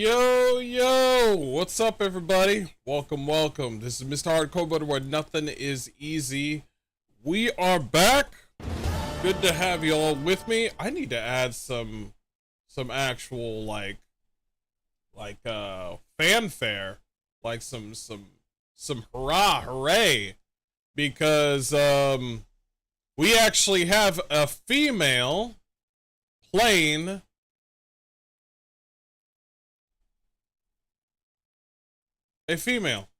Yo, what's up, everybody? Welcome. This is MrHardcoreMode, where nothing is easy. We are back. Good to have you all with me. I need to add some actual like fanfare, like some hooray, because we actually have a female playing a female.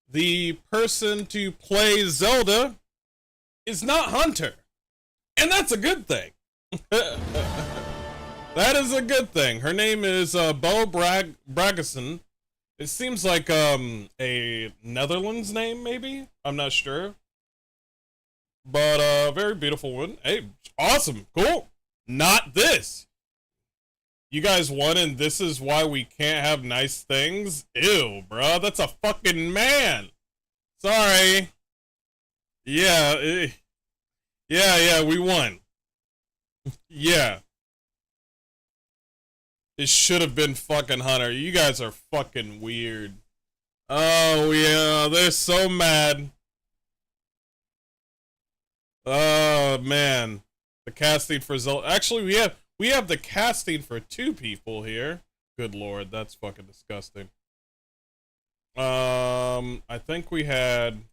The person to play Zelda is not Hunter, and that's a good thing. That is a good thing. Her name is Bo Bragason. It seems like a Netherlands name, maybe? I'm not sure. But very beautiful one. Hey, awesome, cool. Not this. You guys won, and this is why we can't have nice things? Ew, bro, that's a fucking man. Sorry. Yeah, we won. Yeah. It should have been fucking Hunter. You guys are fucking weird. Oh, yeah, they're so mad. Oh, man. The casting for Zelda. Actually, we have the casting for 2 people here. Good lord, that's fucking disgusting. I think we had,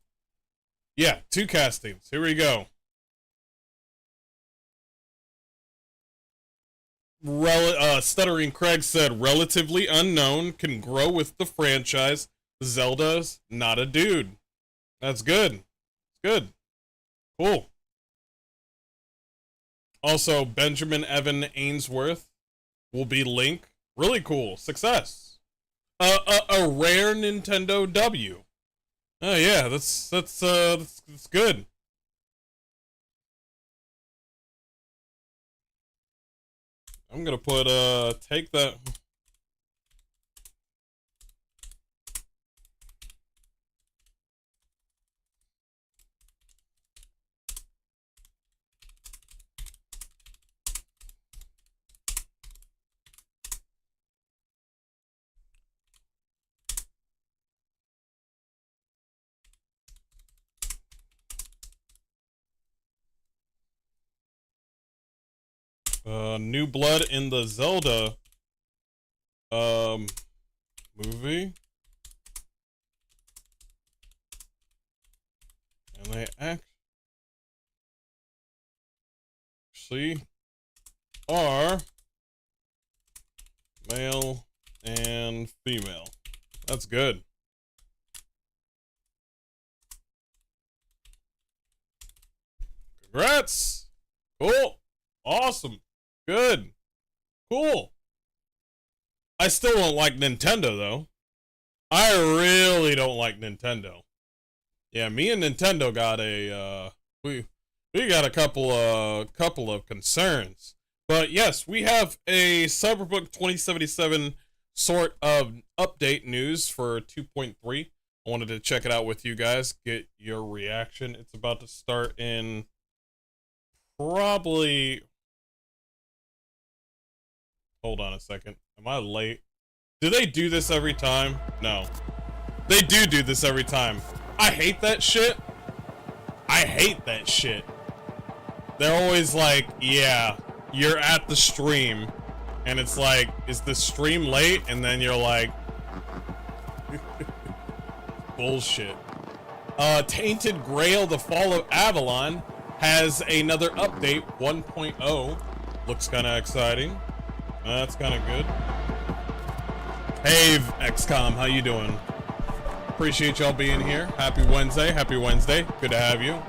yeah, 2 castings. Here we go. Stuttering Craig said, relatively unknown, can grow with the franchise. Zelda's not a dude. That's good. It's good. Cool. Also, Benjamin Evan Ainsworth will be Link. Really cool. Success. A rare Nintendo W. Oh yeah, that's good. I'm gonna put take that. New blood in the Zelda movie, and they actually are male and female. That's good. Congrats. Cool. Awesome. Good. Cool. I still don't like Nintendo, though. I really don't like Nintendo. Yeah, me and Nintendo got a, we got a couple of concerns. But yes, we have a CYBERPUNK 2077 sort of update news for 2.3. I wanted to check it out with you guys, get your reaction. It's about to start in probably... Hold on a second. Am I late? Do they do this every time? No. They do this every time. I hate that shit. I hate that shit. They're always like, yeah, you're at the stream. And it's like, is the stream late? And then you're like, bullshit. Tainted Grail, The Fall of Avalon has another update, 1.0. Looks kind of exciting. That's kind of good. Hey, XCOM, how you doing? Appreciate y'all being here. Happy Wednesday. Happy Wednesday. Good to have you.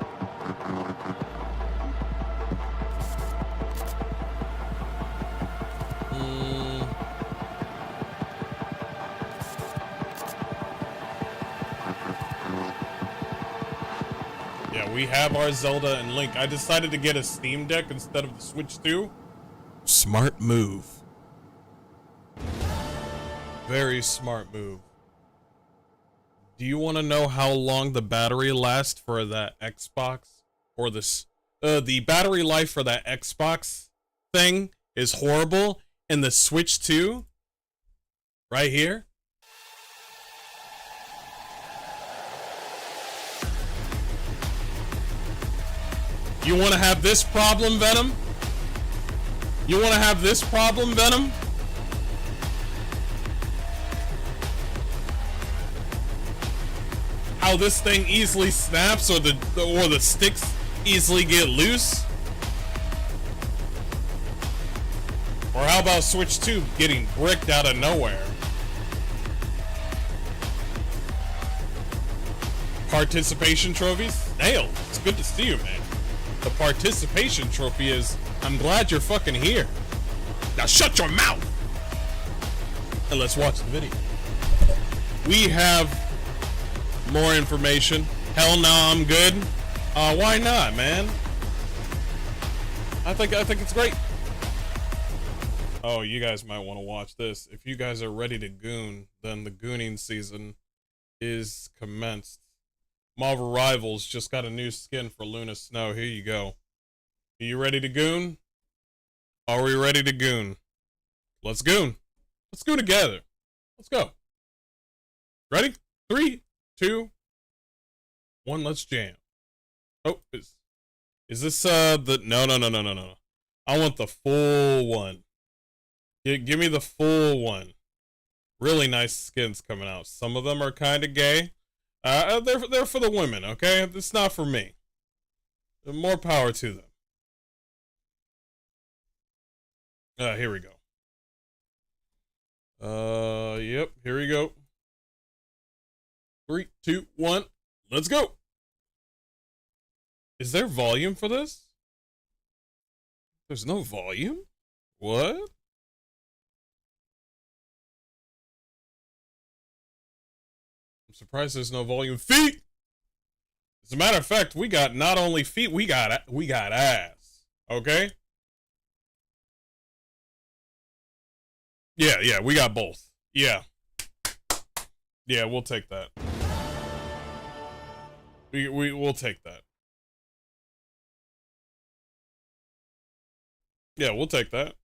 Yeah, we have our Zelda and Link. I decided to get a Steam Deck instead of the Switch 2. Smart move. Very smart move. Do you want to know how long the battery lasts for that Xbox? Or this, the battery life for that Xbox thing is horrible. And the Switch 2 right here. You want to have this problem, Venom? You want to have this problem, Venom? How this thing easily snaps, or the sticks easily get loose? Or how about Switch 2 getting bricked out of nowhere? Participation trophies? Nailed. It's good to see you, man. The participation trophy is, I'm glad you're fucking here. Now shut your mouth! And let's watch the video. We have more information. Hell no, I'm good. Why not, man? I think it's great. Oh, you guys might want to watch this. If you guys are ready to goon, then the gooning season is commenced. Marvel Rivals just got a new skin for Luna Snow. Here you go. Are you ready to goon? Are we ready to goon? Let's goon. Let's go together. Let's go. Ready? 3, 2, 1. Let's jam. Oh, is this the no? I want the full one. Give me the full one. Really nice skins coming out. Some of them are kind of gay. They're for the women, okay? It's not for me. More power to them. Here we go. Yep, here we go. 3, 2, 1, let's go. Is there volume for this? There's no volume? What? I'm surprised there's no volume. Feet! As a matter of fact, we got not only feet, we got ass. Okay? Yeah, we got both. Yeah. Yeah, we'll take that. We'll take that. Yeah, we'll take that.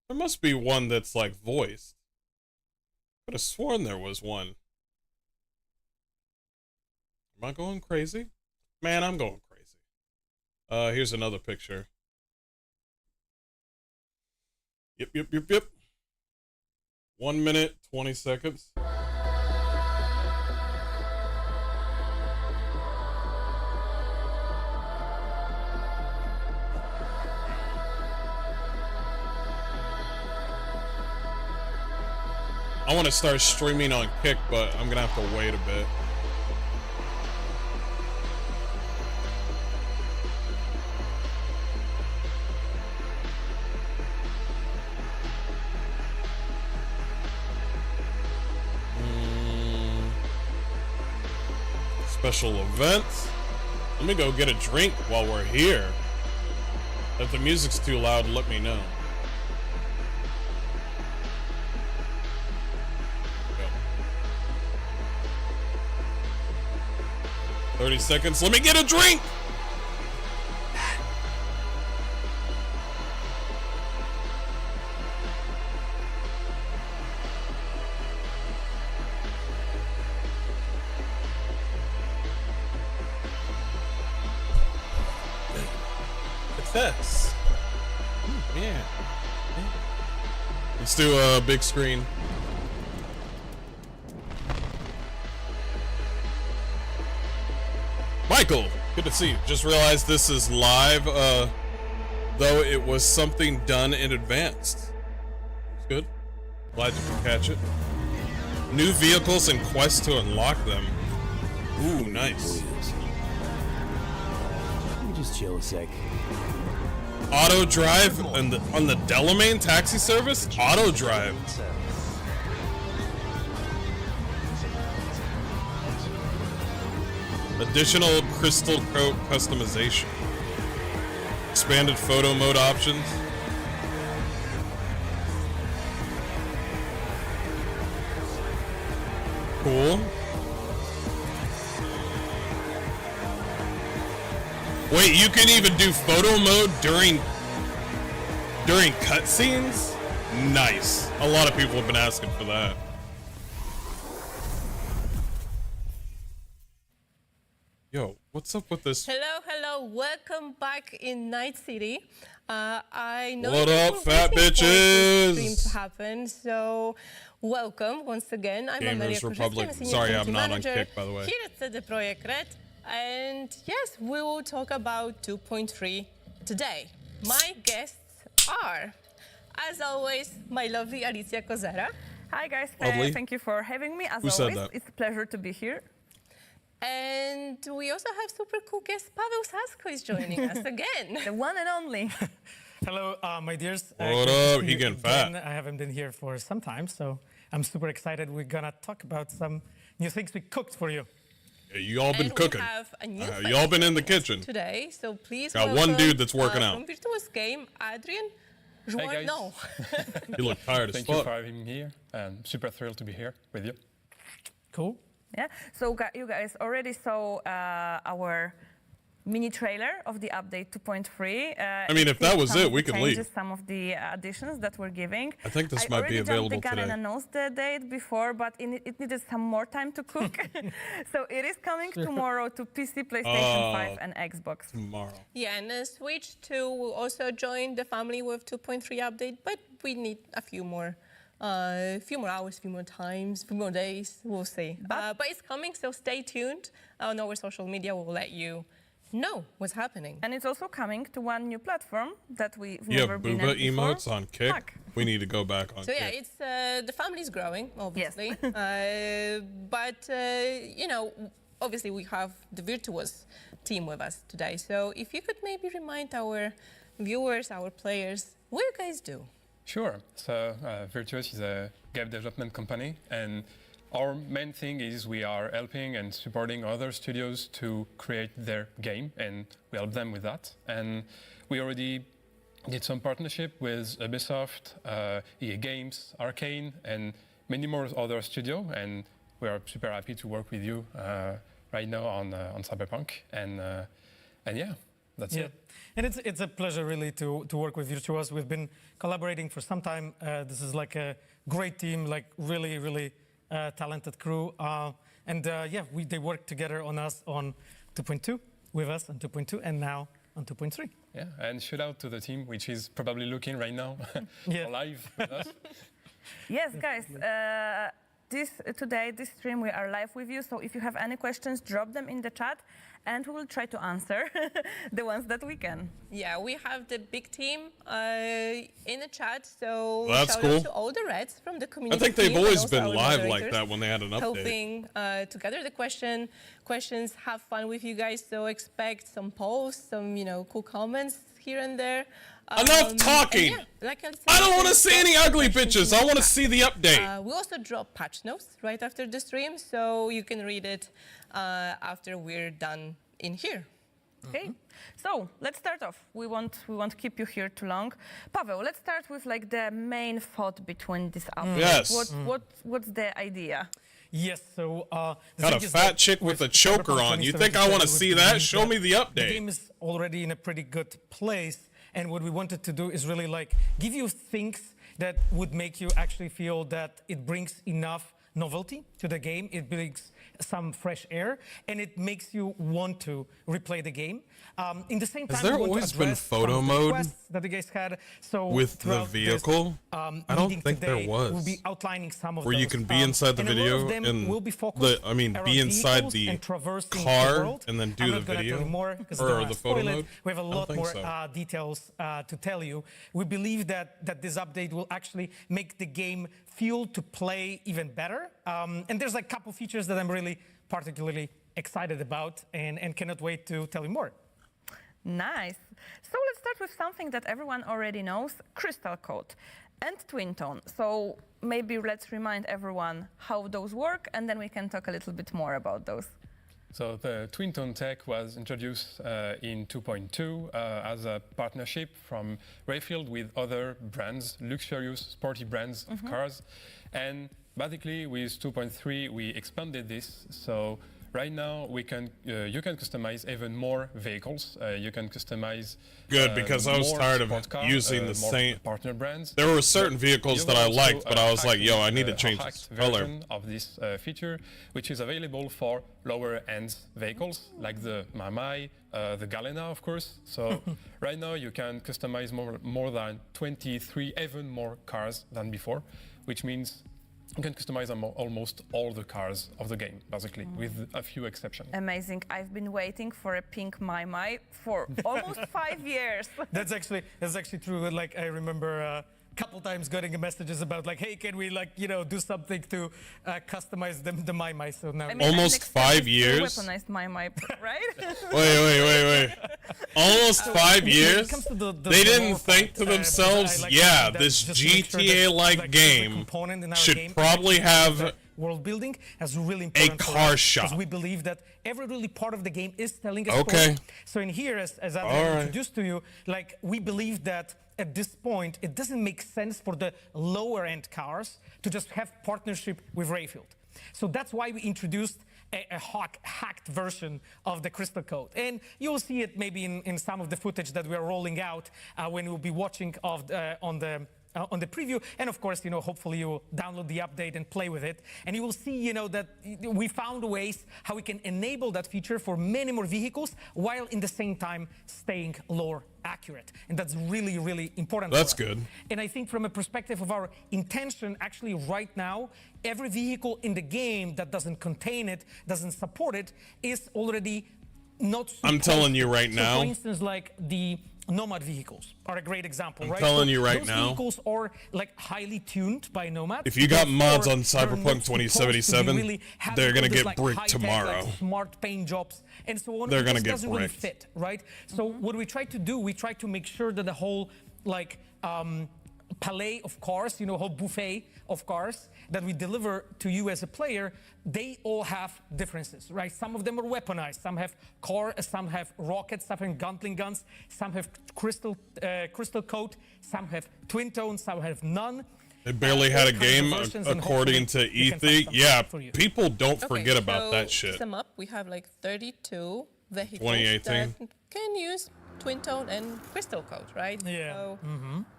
There must be one that's like voiced. Could have sworn there was one. Am I going crazy? Man, I'm going crazy. Here's another picture. Yep. 1 minute, 20 seconds. I want to start streaming on Kick, but I'm gonna have to wait a bit. Special events. Let me go get a drink while we're here. If the music's too loud, let me know. 30 seconds. Let me get a drink! Success. Yeah. Let's do a big screen. Michael, good to see you. Just realized this is live, though it was something done in advance. It's good. Glad you can catch it. New vehicles and quests to unlock them. Ooh, nice. Let me just chill a sec. Auto drive on the Delamain taxi service? Auto drive. Additional crystal coat customization. Expanded photo mode options. Cool. Wait, you can even do photo mode during cutscenes? Nice. A lot of people have been asking for that. Yo, what's up with this? Hello. Welcome back in Night City. I know What you up, were fat waiting for bitches? this stream to happen, so welcome once again. I'm Gamers Republic. Sorry, I'm not on Kick, by the way. Here at CD Projekt Red, and yes, we will talk about 2.3 today. My guests are, as always, my lovely Alicia Kozera. Hi guys, Lovely. thank you for having me. As Who said always, that? it's a pleasure to be here. And we also have super cool guest Paweł Sasko is joining us again. The one and only. Hello, my dears. What up? He getting fat. I haven't been here for some time, so I'm super excited. We're gonna talk about some new things we cooked for you. Yeah, you all been And cooking. we have a new You all been in the face kitchen. today, so please Got one welcome, dude that's working out. From Virtuous Game, Adrian. Hey guys. No. You look tired as Thank you fuck. for having me here. I'm super thrilled to be here with you. Cool. Yeah. So you guys already saw our mini trailer of the update 2.3. I mean, if that was it, we can leave. Some of the additions that we're giving. I think this might be available I already jumped the gun today. and announced the date before, but it needed some more time to cook. So it is coming tomorrow to PC, PlayStation 5, and Xbox. Tomorrow. Yeah, and Switch 2 will also join the family with 2.3 update, but we need a few more hours, few more times, few more days. We'll see. But it's coming, so stay tuned. On our social media, we'll let you know what's happening. And it's also coming to one new platform that we've You never have been booba at before. emotes on Kick. Fuck. We need to go back on So yeah, Kick. it's the family's growing, obviously. You know, obviously we have the Virtuous team with us today. So if you could maybe remind our viewers, our players, what you guys do. Sure. So Virtuous is a game development company, and our main thing is we are helping and supporting other studios to create their game, and we help them with that. And we already did some partnership with Ubisoft, EA Games, Arcane, and many more other studios. And we are super happy to work with you right now on CYBERPUNK. And yeah, that's it. And it's a pleasure really to work with Virtuos. We've been collaborating for some time. This is like a great team, like really talented crew. Yeah, they work together on us on 2.2, with us on 2.2, and now on 2.3. Yeah, and shout out to the team, which is probably looking right now live with us. Yes, guys. Today, this stream, we are live with you. So if you have any questions, drop them in the chat, and we will try to answer the ones that we can. Yeah, we have the big team in the chat, so That's shout cool. out to all the Reds from the community. I think they've team and always also been our live like moderators, that when they had an update. helping to gather the questions, have fun with you guys. So expect some posts, some cool comments here and there. Enough talking! And yeah, like I said, I don't want to there's see any lots of ugly questions bitches. in I want to chat. see the update. We also drop patch notes right after the stream, so you can read it after we're done in here. Okay, so let's start off. We won't keep you here too long. Paweł, let's start with like the main thought between this update. Yes. What's the idea? Yes, so the Got a thing is fat that chick with a choker Cyberpunk on. You think I want to 2077, see we that? believe Show me the The update. game is already in a pretty good place, and what we wanted to do is really like give you things that would make you actually feel that it brings enough novelty to the game. It brings some fresh air, and it makes you want to replay the game. In the same time, there we want to always been address photo some of the mode requests that you guys had. So with the throughout this, vehicle? I don't meeting think there today, was. We'll be outlining some of Where you those. can be inside the and a lot video of them and will be focused around be inside vehicles the and traversing car the world. and then do I'm the not gonna video? tell you more 'cause I Or don't wanna the photo spoil it. mode? We have a I don't lot think more so. details to tell you. We believe that this update will actually make the game feel to play even better. And there's like a couple features that I'm really particularly excited about and cannot wait to tell you more. Nice. So let's start with something that everyone already knows, Crystal Code and Twin Tone. So maybe let's remind everyone how those work, and then we can talk a little bit more about those. So the Twin Tone tech was introduced in 2.2 as a partnership from Rayfield with other brands, luxurious, sporty brands of cars. And basically with 2.3, we expanded this. So right now we can you can customize even more vehicles. You can customize Good, because I was more tired of sport cars, using the more same. partner brands. There were certain vehicles You that I will also, liked, but I was like, yo, I need to a change hacked this color. version of this feature, which is available for lower-end vehicles like the Mamai, the Galena, of course. So right now you can customize more than 23, even more cars than before, which means you can customize almost all the cars of the game, basically, with a few exceptions. Amazing. I've been waiting for a pink Mai for almost 5 years. That's actually true. Like I remember a couple times getting messages about like, hey, can we like do something to customize the Mai? So now I mean, Almost next step 5 is to years? Weaponized Mai, right? Wait. Almost 5 years? They didn't think to themselves, yeah, this GTA-like game should probably have world building as really important for car us, shop. because we believe that every really part of the game is telling a Okay. story. So in here, as I right. introduced to you, like we believe that at this point it doesn't make sense for the lower end cars to just have partnership with Rayfield. So that's why we introduced a hacked version of the Crystal Code. And you'll see it maybe in some of the footage that we're rolling out when you'll be watching on the preview. And of course, hopefully you'll download the update and play with it. And you will see, that we found ways how we can enable that feature for many more vehicles while in the same time staying lore accurate. And that's really, really important. That's for us. good. And I think from a perspective of our intention, actually right now, every vehicle in the game that doesn't contain it, doesn't support it, is already not supposed. I'm telling you right So now. for instance, like the Nomad vehicles are a great example, right? telling you right those now. Vehicles are like highly tuned by Nomad. If you got mods on They're Cyberpunk not supposed to be 2077, really having they're gonna all this, get like, bricked high-tech, tomorrow. Like, smart paint jobs and so on. They're It gonna just get doesn't really bricked. fit, right? So what we try to do, we try to make sure that the whole like palette of cars, whole buffet of cars that we deliver to you as a player, they all have differences, right? Some of them are weaponized, some have some have rockets, some have Gatling guns, some have crystal coat, some have twin tone, some have none. They barely had a all kinds of game versions, and according to hopefully you can find Ethy. something Yeah, for you. people don't forget about so that shit. To sum up, we have like 32 vehicles 2018. that can use twin tone and crystal code, right? Yeah. So,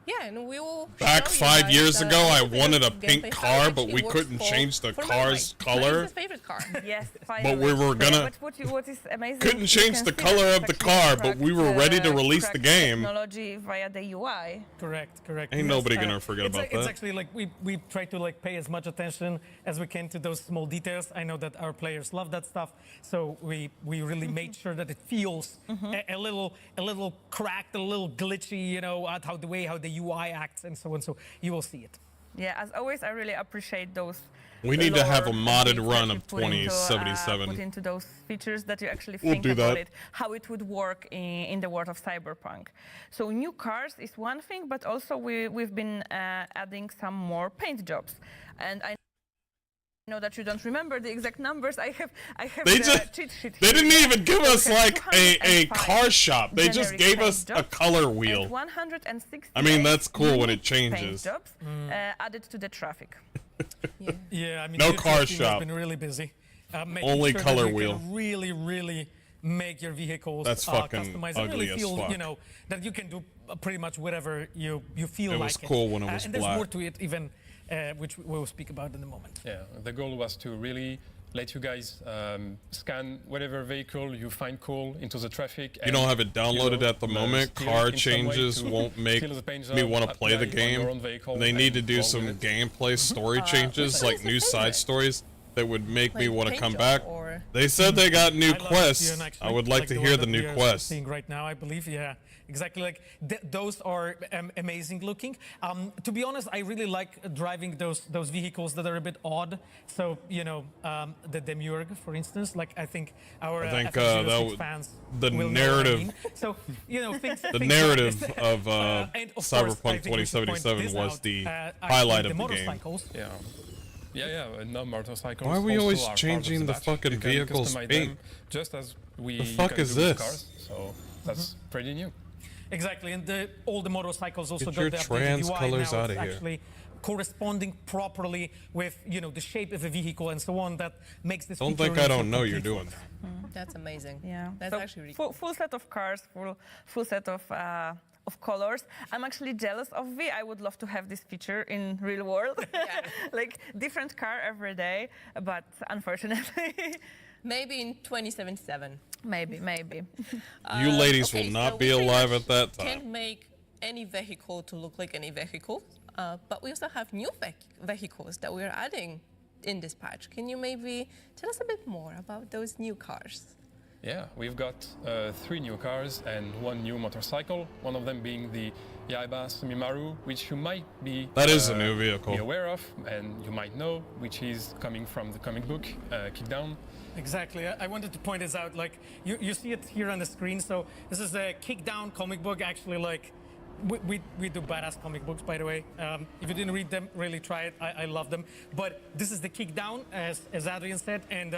yeah, and we will. Back show you 5 guys years the ago, I gameplay wanted a of pink how car, it but actually we works couldn't change the for my car's bike. color. Mine is his favorite car. Yes, finally. we were gonna- But what is amazing, Couldn't you change can the see color that of the it's car, actually but we were ready to release the cracked game. Technology via the UI. Correct. Ain't nobody gonna forget it's about It's that. actually like we try to like pay as much attention as we can to those small details. I know that our players love that stuff, so we really made sure that it feels a little cracked, a little glitchy, at how the UI acts and so on. So you will see it. Yeah, as always, I really appreciate those. We need to have a lore modded bits run that of you put into, 2077. Put into those features that you actually We'll think do about that. it, how it would work in the world of Cyberpunk. So new cars is one thing, but also we've been adding some more paint jobs, and I know that you don't remember the exact numbers. I have They the just cheat sheet they here. didn't even give us We have like a 205 car shop. They just generic gave paint us a jobs color and wheel. 168 I mean, that's cool when it unique paint changes. jobs added to the traffic. Yeah, I mean, No the car team shop. has been really busy. Making Only sure color that you wheel. Can really make your vehicles That's fucking customized. ugly and really as feel, fuck. that you can do pretty much whatever you feel It like. was cool when it was and there's black. more to it, even which we will speak about in a moment. Yeah, the goal was to really let you guys scan whatever vehicle you find cool into the traffic. You don't have it downloaded at the moment. steal Car it in some way changes to won't make steal the paint me job, want to play the apply it on your own game. vehicle, They need to and do roll some with it. gameplay story changes, like new side stories that would make me Like want to paint come job back. or- They said they got new I love to see quests. an actually, I would like to the hear one the that new we are quests. seeing right now, I believe. Yeah, exactly. Like those are amazing looking. To be honest, I really like driving those vehicles that are a bit odd. So the Demiurge, for instance. Like I think our I think, FF06 that w- fans the will know what I narrative- mean. So things. The things narrative like this. of And of course, I Cyberpunk think we should point 2077 this was out. the I highlight think of the game. motorcycles. Yeah, and no motorcycles. Why are we also always are part of changing the batch. fucking You can vehicles' customize paint? them just as we The fuck you can is do with this? cars. So that's pretty new. Exactly, and all the motorcycles also Get got your the updated trans UI. colors Now outta it's here. actually corresponding properly with the shape of the vehicle and so on. That makes this. Don't feature think I really don't know complete you're for doing us. that. That's amazing. Yeah, That's so actually really full set of cars, full set of colors. I'm actually jealous of V. I would love to have this feature in real world, like different car every day. But unfortunately, Maybe in 2077. maybe. You ladies Okay, will not so be we pretty alive much at that time. Can't make any vehicle to look like any vehicle, but we also have new vehicles that we're adding in this patch. Can you maybe tell us a bit more about those new cars? Yeah, we've got 3 new cars and 1 new motorcycle, one of them being the Yaiba Sumimaru, which you might be That is a new vehicle. be aware of, and you might know, which is coming from the comic book Kickdown. Exactly. I wanted to point this out. Like you see it here on the screen. So this is a Kickdown comic book. Actually, like we do badass comic books, by the way. If you didn't read them, really try it. I love them. But this is the Kickdown, as Adrian said, and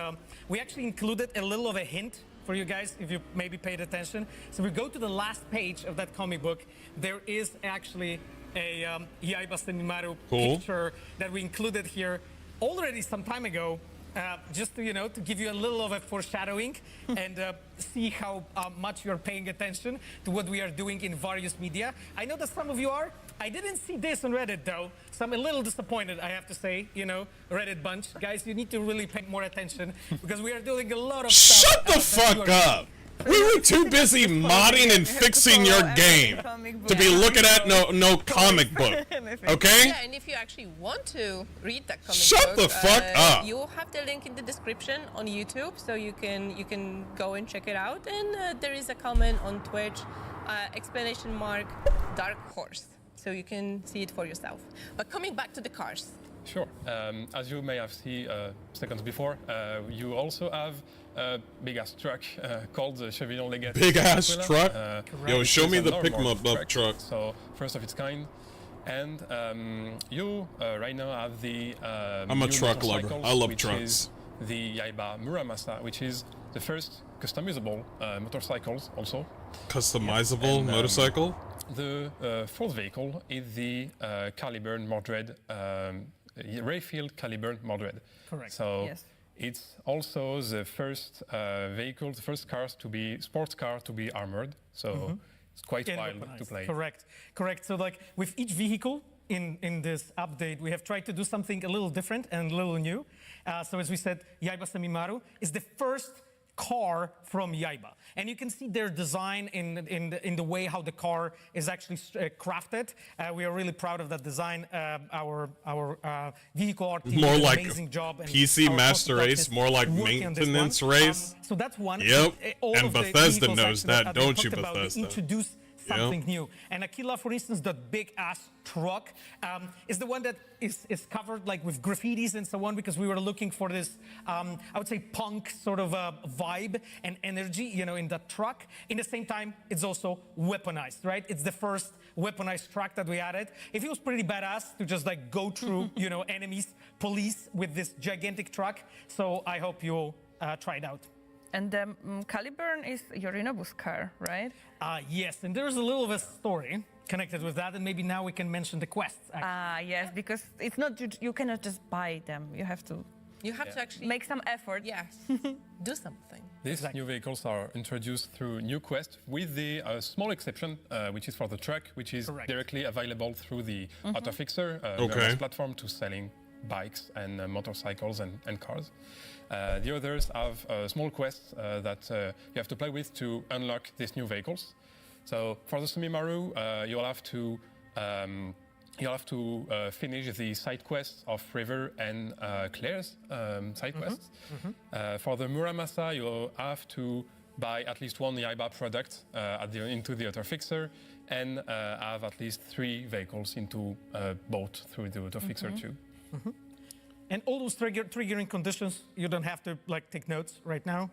we actually included a little of a hint for you guys if you maybe paid attention. So we go to the last page of that comic book. There is actually a Yaiba Sumimaru picture that we included here already some time ago. Just to, to give you a little of a foreshadowing and see how much you're paying attention to what we are doing in various media. I know that some of you are. I didn't see this on Reddit though, so I'm a little disappointed, I have to say, Reddit bunch. Guys, you need to really pay more attention because we are doing a lot of stuff. Shut the fuck up! We were too busy modding and fixing your game to be looking at no comic book. Okay? Yeah, and if you actually want to read that comic Shut book, the fuck up. you have the link in the description on YouTube, so you can go and check it out. And there is a comment on Twitch, ! Dark Horse, so you can see it for yourself. But coming back to the cars. Sure. As you may have seen seconds before, you also have a big-ass truck called the Chevillon Leggett. Big-ass truck? Yo, show me It's a the pick 'em normal up truck. So, first of its kind. And you right now have the I'm a new truck lover. motorcycles, I love which trucks. is the Yaiba Muramasa, which is the first customizable motorcycles also. Customizable And, motorcycle? The fourth vehicle is the Caliburn Mordred, Rayfield Caliburn Mordred. Correct. So Yes. it's also the first vehicle, the first sports car to be armored. So it's quite And wild to weaponized. play. Correct. So like with each vehicle in this update, we have tried to do something a little different and a little new. So as we said, Yaiba Sumimaru is the first car from Yaiba, and you can see their design in the way how the car is actually crafted. We are really proud of that design. Our vehicle art team More did an like amazing job. And PC our Master concept Race, artist more like working on this one. maintenance race. So that's one. Yep. All And of the Bethesda vehicles knows actually that, they don't you, talked about, they Bethesda? introduced something new. And Aquila, for instance, that big ass truck is the one that is covered like with graffitis and so on, because we were looking for this, I would say, punk sort of vibe and energy, in that truck. In the same time, it's also weaponized, right? It's the first weaponized truck that we added. It feels pretty badass to just like go through, enemies, police with this gigantic truck. So I hope you'll try it out. And the Caliburn is Yorinobu's car, right? Yes, and there's a little of a story connected with that, and maybe now we can mention the quests. Yes, because it's not you cannot just buy them. You have to actually make some effort. Yes, do something. These new vehicles are introduced through new quest, with the small exception, which is for the truck, which is directly available through the Autofixer platform to selling bikes and motorcycles and cars. The others have small quests that you have to play with to unlock these new vehicles. So for the Sumimaru, you'll have to finish the side quests of River and Claire's side quests. For the Muramasa, you'll have to buy at least one Yaiba product into the Autofixer and have at least 3 vehicles into boat through the Autofixer too. And all those triggering conditions, you don't have to take notes right now,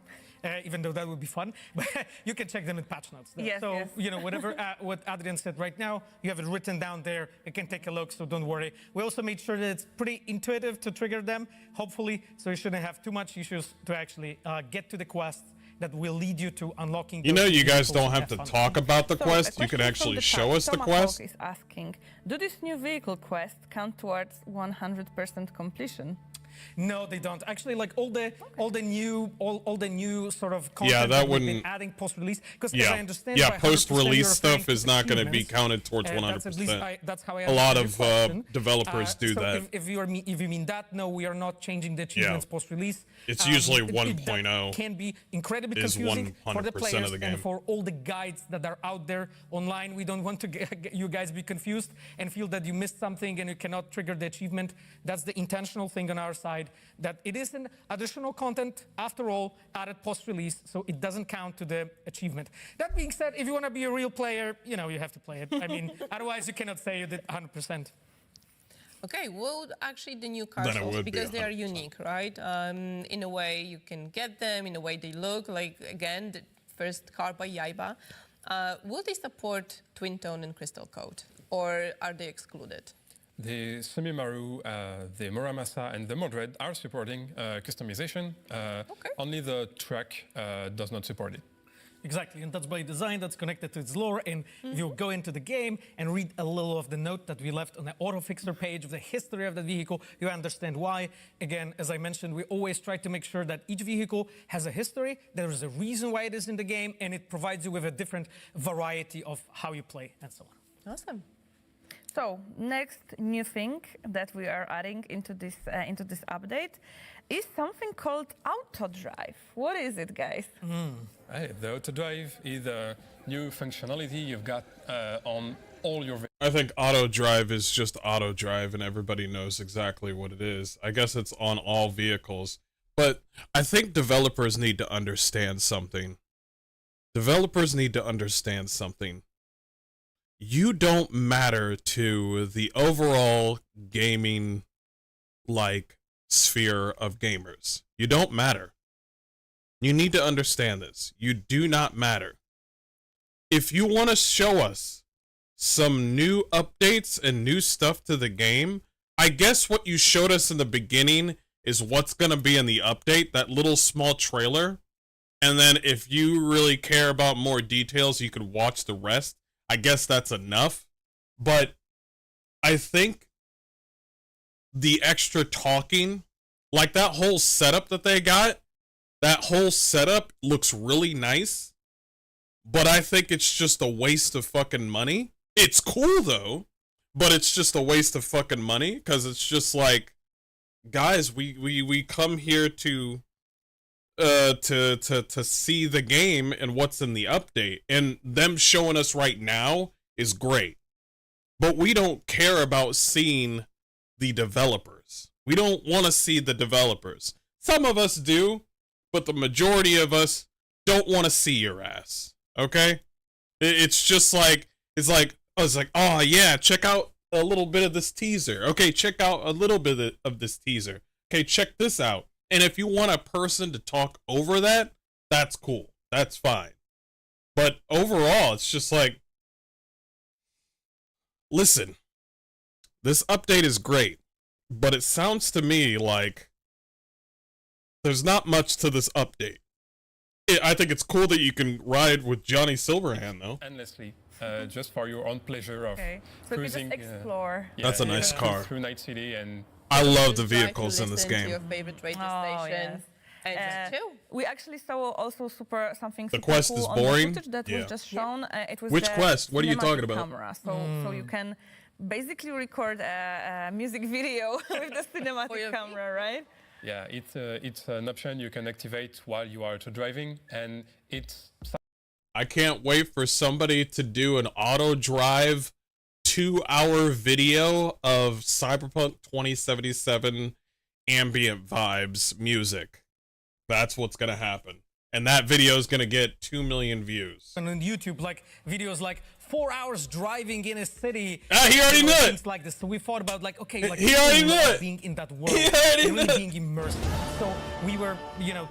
even though that would be fun. But you can check them in patch notes. Yes, so yes. Whatever what Adrian said right now, you have it written down there. You can take a look, so don't worry. We also made sure that it's pretty intuitive to trigger them, hopefully, so you shouldn't have too much issues to actually get to the quest that will lead you to unlocking. You know, those you guys vehicles don't and have to fun. talk about the So, a quest. You question can from actually the show chat. us the Tomahawk quest. is asking, do this new vehicle quest count towards 100% completion? No, they don't. Actually, like all the new sort of content Yeah, that that we've been wouldn't- adding post-release. Because as Yeah, I understand, yeah. by 100% Post-release you're stuff referring is to not going to be achievements. counted towards That's at least 100%. that's how I A lot understand your of question. developers do so that. If you mean that, no, we are not changing the achievements post-release. It's usually that 1.0 can be incredibly is confusing for the 100% of players the and game. for all the guides that are out there online. We don't want to get you guys be confused and feel that you missed something and you cannot trigger the achievement. That's the intentional thing on our side, that it is an additional content, after all, added post-release, so it doesn't count to the achievement. That being said, if you want to be a real player, you know, you have to play it. I mean, otherwise you cannot say you did 100%. Okay, well, actually, the new car Then it shows, would be because they are 100%. unique, right? In a way, you can get them, in a way they look like, again, the first car by Yaiba. Will they support Twin Tone and Crystal Code, or are they excluded? The Sumimaru, the Muramasa, and the Modred are supporting customization. Only the truck does not support it. Exactly, and that's by design, that's connected to its lore, and if you go into the game and read a little of the note that we left on the auto-fixer page of the history of the vehicle, you understand why. Again, as I mentioned, we always try to make sure that each vehicle has a history, there is a reason why it is in the game, and it provides you with a different variety of how you play, and so on. Awesome. So, next new thing that we are adding into this update is something called auto drive. What is it, guys? Hey, the auto drive is a new functionality you've got on all your vehicles. I think auto drive is just auto drive and everybody knows exactly what it is. I guess it's on all vehicles. But I think developers need to understand something. Developers need to understand something. You don't matter to the overall gaming, like, sphere of gamers. You don't matter. You need to understand this. You do not matter. If you want to show us some new updates and new stuff to the game, I guess what you showed us in the beginning is what's going to be in the update, that little small trailer. And then if you really care about more details, you could watch the rest. I guess that's enough. But I think the extra talking, like that whole setup that they got, that whole setup looks really nice. But I think it's just a waste of fucking money. It's cool though, but it's just a waste of fucking money, because it's just like, guys, we come here to see the game and what's in the update, and them showing us right now is great, but we don't care about seeing the developers. We don't want to see the developers. Some of us do, but the majority of us don't want to see your ass. Okay, it's just like, oh yeah, check out a little bit of this teaser. Okay, check out a little bit of this teaser. Okay, check this out. And if you want a person to talk over that, that's cool. That's fine. But overall, it's just like, listen, this update is great, but it sounds to me like there's not much to this update. I think it's cool that you can ride with Johnny Silverhand, though. Endlessly, just for your own pleasure of Okay, so we just cruising. explore. That's a nice car. Through Night City, and I love the Just try to vehicles in this listen to game. your favorite radio Oh, station. yes. And just chill. We actually saw also something The super quest cool is on boring? the footage that Yeah. was just shown. It was Which the quest? What are you cinematic talking about? Camera. So you can basically record a music video with the cinematic your camera, right? yeah, it's an option you can activate while you are auto driving, and it's I can't wait for somebody to do an auto drive 2-hour video of Cyberpunk 2077 ambient vibes music. That's what's gonna happen. And that video is gonna get 2 million views. And on YouTube, like videos like 4 hours driving in a city. He already knew it. Things like this. So we thought about like, okay, like He already really knew love it. being in that world, He already and really knew it. being immersed. So we were,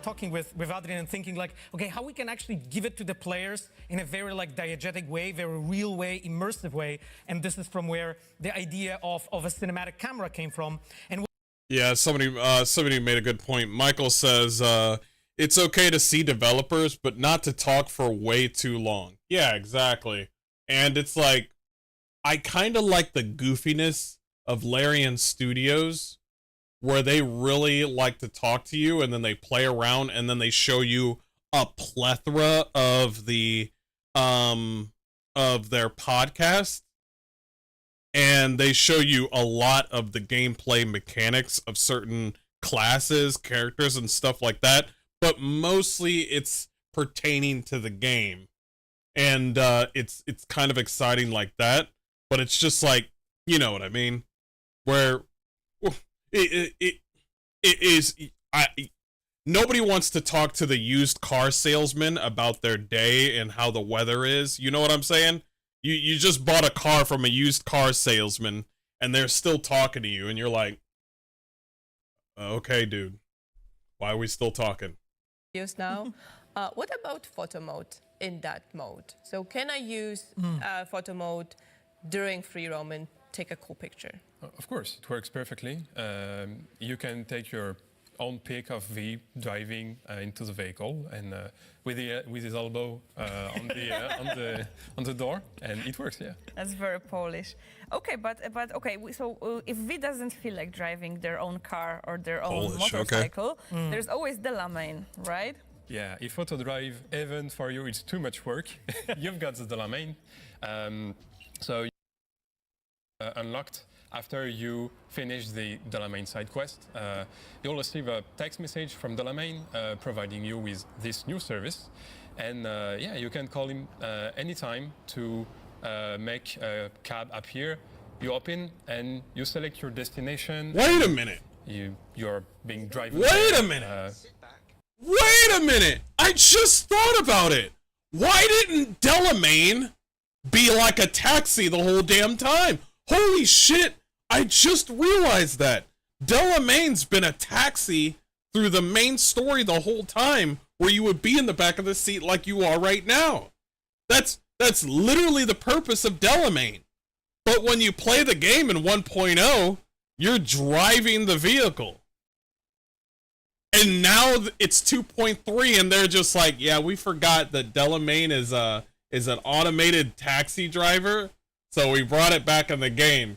talking with Adrian and thinking like, okay, how we can actually give it to the players in a very like diegetic way, very real way, immersive way. And this is from where the idea of a cinematic camera came from. And Yeah, somebody made a good point. Michael says, it's okay to see developers, but not to talk for way too long. Yeah, exactly. And it's like, I kind of like the goofiness of Larian Studios, where they really like to talk to you, and then they play around, and then they show you a plethora of the of their podcast, and they show you a lot of the gameplay mechanics of certain classes, characters, and stuff like that. But mostly it's pertaining to the game, and it's kind of exciting like that. But it's just like, you know what I mean, where it is. Nobody wants to talk to the used car salesman about their day and how the weather is. You know what I'm saying? You just bought a car from a used car salesman, and they're still talking to you, and you're like, okay, dude, why are we still talking? Now, what about photo mode in that mode? So can I use photo mode during free roam and take a cool picture? Of course, it works perfectly. You can take your own pic of V driving into the vehicle, and with his elbow on the door, and it works. Yeah. That's very Polish. Okay, but okay. So if V doesn't feel like driving their own car or their own motorcycle, there's always Delamain, right? Yeah. If auto drive even for you it's too much work, you've got the Delamain. So unlocked. After you finish the Delamain side quest, you'll receive a text message from Delamain providing you with this new service. And yeah, you can call him anytime to make a cab appear. You open and you select your destination. Wait a minute. You're being driven. Wait a minute. Wait a minute. I just thought about it. Why didn't Delamain be like a taxi the whole damn time? Holy shit, I just realized that. Delamain's been a taxi through the main story the whole time, where you would be in the back of the seat like you are right now. That's literally the purpose of Delamain. But when you play the game in 1.0, you're driving the vehicle. And now it's 2.3 and they're just like, yeah, we forgot that Delamain is an automated taxi driver. So we brought it back in the game.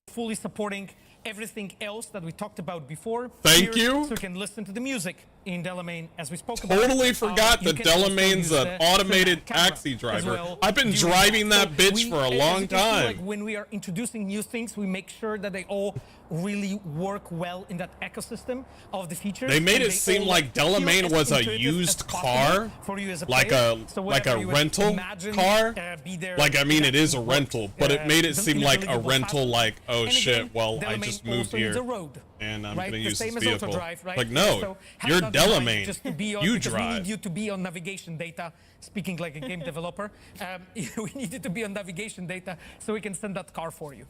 Fully supporting everything else that we talked about before. Thank you. So you can listen to the music in Delamain, as we spoke about. Totally forgot that Delamain's an automated taxi driver. Well. I've been driving that bitch for a long time. Like when we are introducing new things, we make sure that they all really work well in that ecosystem of the features. They made it seem like Delamain was a used car, like a rental car. Like, I mean, it is a rental, but it made it seem like a rental, like, oh shit, well, I just moved here and I'm gonna use this vehicle. Like, no, you're Delamain. You drive. We need you to be on navigation data. Speaking like a game developer, we needed to be on navigation data so we can send that car for you.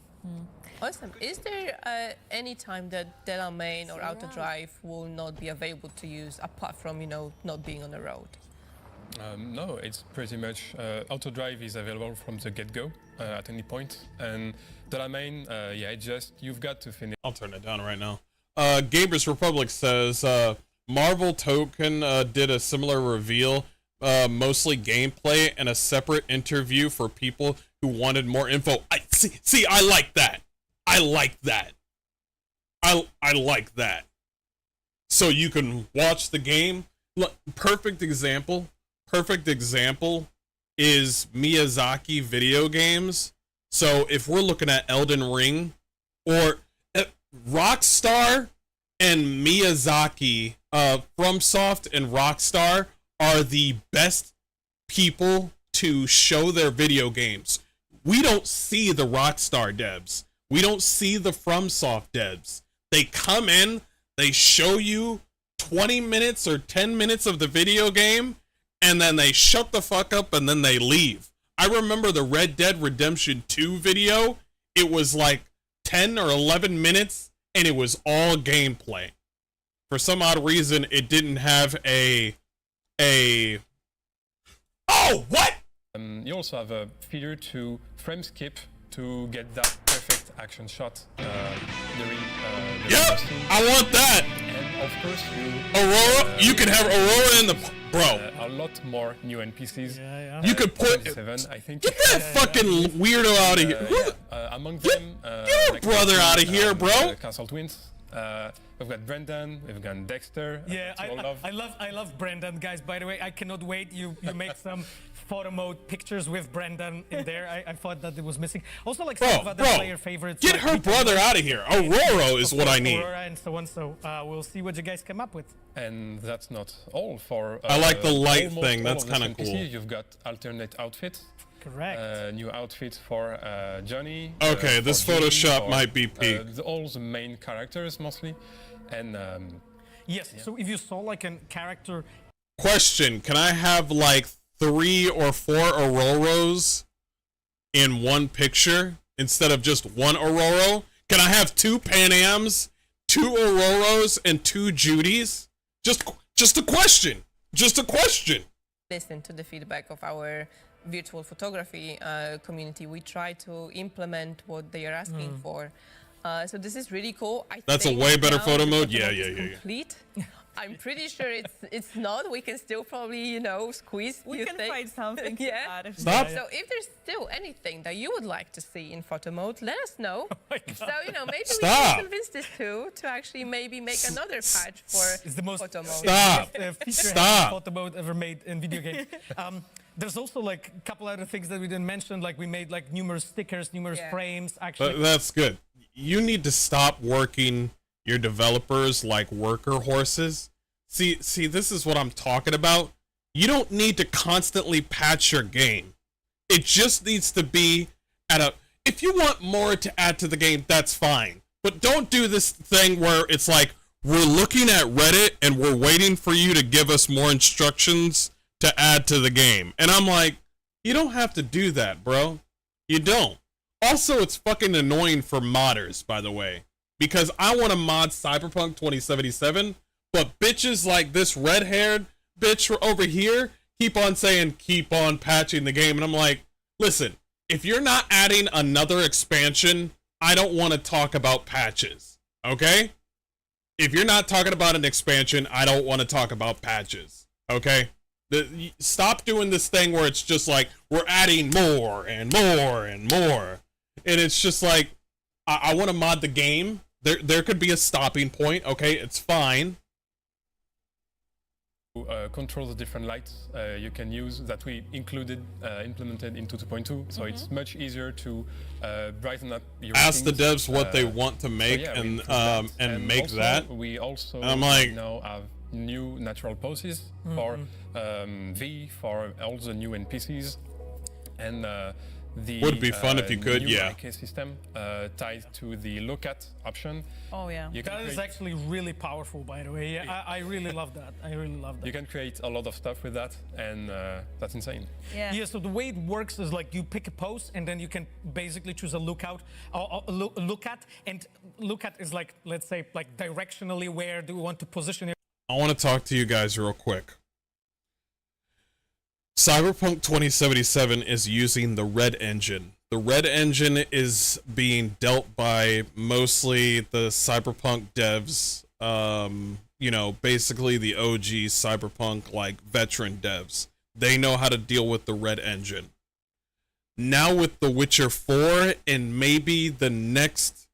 Awesome. Is there any time that Delamain or Auto Drive will not be available to use apart from, you know, not being on the road? No, it's pretty much Auto Drive is available from the get-go at any point, and Delamain, yeah, just you've got to finish. I'll turn it down right now. Gaber's Republic says Marvel Token did a similar reveal, mostly gameplay and a separate interview for people who wanted more info. I like that. I like that. I like that. So you can watch the game. Look, perfect example is Miyazaki video games. So if we're looking at Elden Ring, or Rockstar and Miyazaki, FromSoft and Rockstar are the best people to show their video games. We don't see the Rockstar devs. We don't see the FromSoft devs. They come in, they show you 20 minutes or 10 minutes of the video game, and then they shut the fuck up and then they leave. I remember the Red Dead Redemption 2 video. It was like 10 or 11 minutes, and it was all gameplay. For some odd reason, it didn't have a oh, what? You also have a feature to frame skip to get that perfect action shot. during the Yep, live stream. I want that. And of course, Aurora, you can have Aurora in the bro. a lot more new NPCs. Yeah. You could put 27, I think. get that fucking weirdo out of here. Among them, your like brother outta here, bro. Castle Twins. We've got Brendan. We've got Dexter. Yeah, Love. I love Brendan, guys. By the way, I cannot wait. You made some photo mode pictures with Brendan in there. I thought that it was missing. Also, like some of other player favorites. Get like her Vito, brother out of here. Aurora is of what I course, need. Aurora and so on. So we'll see what you guys come up with. And that's not all for. I like the light almost thing. all That's of these kinda cool. NPCs. You've got alternate outfits. Correct. New outfits for Johnny. Okay, for this Jimmy, Photoshop for, might be peak. all the main characters mostly, and Yes. So if you saw like a character. Question: can I have like 3 or 4 Auroras in one picture instead of just one Aurora? Can I have 2 Pan Ams, 2 Auroras, and 2 Judys? Just a question. Just a question. Listen to the feedback of our virtual photography community. We try to implement what they are asking for. So this is really cool. That's a think way better now photo the mode? photo Yeah, mode yeah, is yeah, yeah. complete. I'm pretty sure it's not. We can still probably, squeeze We few can things. find something to Yeah. add. if Stop. So if there's still anything that you would like to see in photo mode, let us know. So, maybe we Stop. can convince this too to actually maybe make another patch for It's the most photo mode. Stop. Feature Stop. photo mode ever made in video games. There's also like a couple other things that we didn't mention. Like we made like numerous stickers, numerous Yeah. frames. Actually, That's good. You need to stop working your developers like worker horses. See, this is what I'm talking about. You don't need to constantly patch your game. It just needs to be at a... If you want more to add to the game, that's fine. But don't do this thing where it's like, we're looking at Reddit and we're waiting for you to give us more instructions to add to the game. And I'm like, you don't have to do that, bro. You don't. Also, it's fucking annoying for modders, by the way. Because I want to mod Cyberpunk 2077, but bitches like this red-haired bitch over here keep on saying, keep on patching the game. And I'm like, listen, if you're not adding another expansion, I don't want to talk about patches, okay? If you're not talking about an expansion, I don't want to talk about patches, okay? Stop doing this thing where it's just like, we're adding more and more and more. And it's just like, I want to mod the game. There could be a stopping point, okay? It's fine. Control the different lights you can use that we implemented into 2.2, so it's much easier to brighten up your Ask the things, devs what they want to make so yeah, we and improved that. make also, that. We also I'm like- now have new natural poses for V, for all the new NPCs, and the Would be fun if you could, new yeah. IK system tied to the look at option. Oh, yeah. You can that is create- actually really powerful, by the way. Yeah, I really love that. I really love that. You can create a lot of stuff with that, and that's insane. Yeah. Yeah, so the way it works is like you pick a pose and then you can basically choose a lookout, or look at, and look at is like, let's say, like directionally where do we want to position it. I want to talk to you guys real quick. Cyberpunk 2077 is using the Red Engine. The Red Engine is being dealt by mostly the Cyberpunk devs, basically the OG Cyberpunk, like, veteran devs. They know how to deal with the Red Engine. Now with The Witcher 4 and maybe the next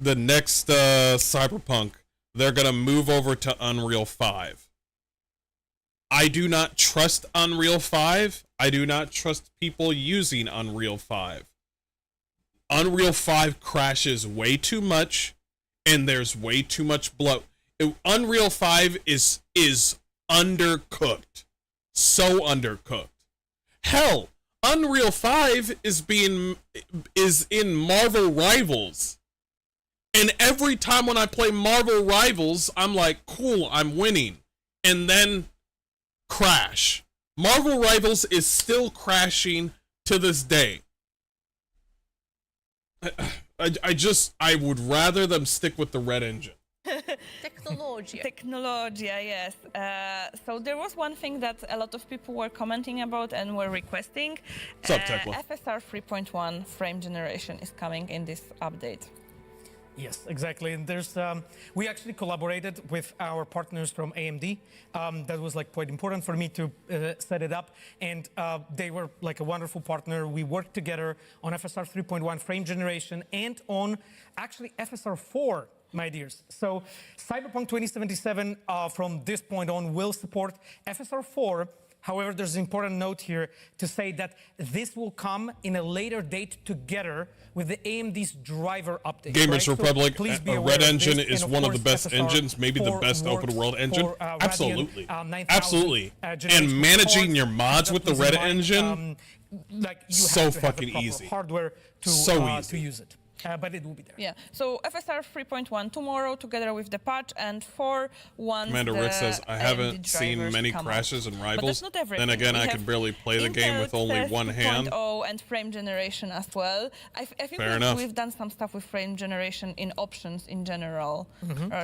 Cyberpunk, they're gonna move over to Unreal 5. I do not trust Unreal 5. I do not trust people using Unreal 5. Unreal 5 crashes way too much, and there's way too much bloat. Unreal 5 is undercooked. So undercooked. Hell, Unreal 5 is in Marvel Rivals. And every time when I play Marvel Rivals, I'm like, cool, I'm winning. And then crash. Marvel Rivals is still crashing to this day. I would rather them stick with the Red Engine. Technology. Technologia, yes. So there was one thing that a lot of people were commenting about and were requesting. What's up, Tekla? FSR 3.1 frame generation is coming in this update. Yes, exactly. And there's we actually collaborated with our partners from AMD. That was like quite important for me to set it up, and they were like a wonderful partner. We worked together on FSR 3.1 frame generation and on actually FSR 4. My dears. So Cyberpunk 2077 from this point on will support FSR 4. However, there's an important note here to say that this will come in a later date together with the AMD's driver update. Gamers right? Republic, please be a aware Red of Engine this. is And one of the course, best FSR engines, maybe the 4 best open works world engine. for, Radeon, Absolutely. 9000, Absolutely. generation And managing cards. your mods with the Keep that Red in mind, Engine, like you so have to have fucking the proper easy. hardware to, So easy. to use it. But it will be there. Yeah, so FSR 3.1 tomorrow together with the patch, and 4 once Commander the Rick says, I haven't AMD seen drivers many come crashes out. and But rivals. that's not everything. Then again, We I have can barely play the game Intel with only Test one hand. 2.0 and frame generation as well. I think Fair enough. we've done some stuff with frame generation in options in general.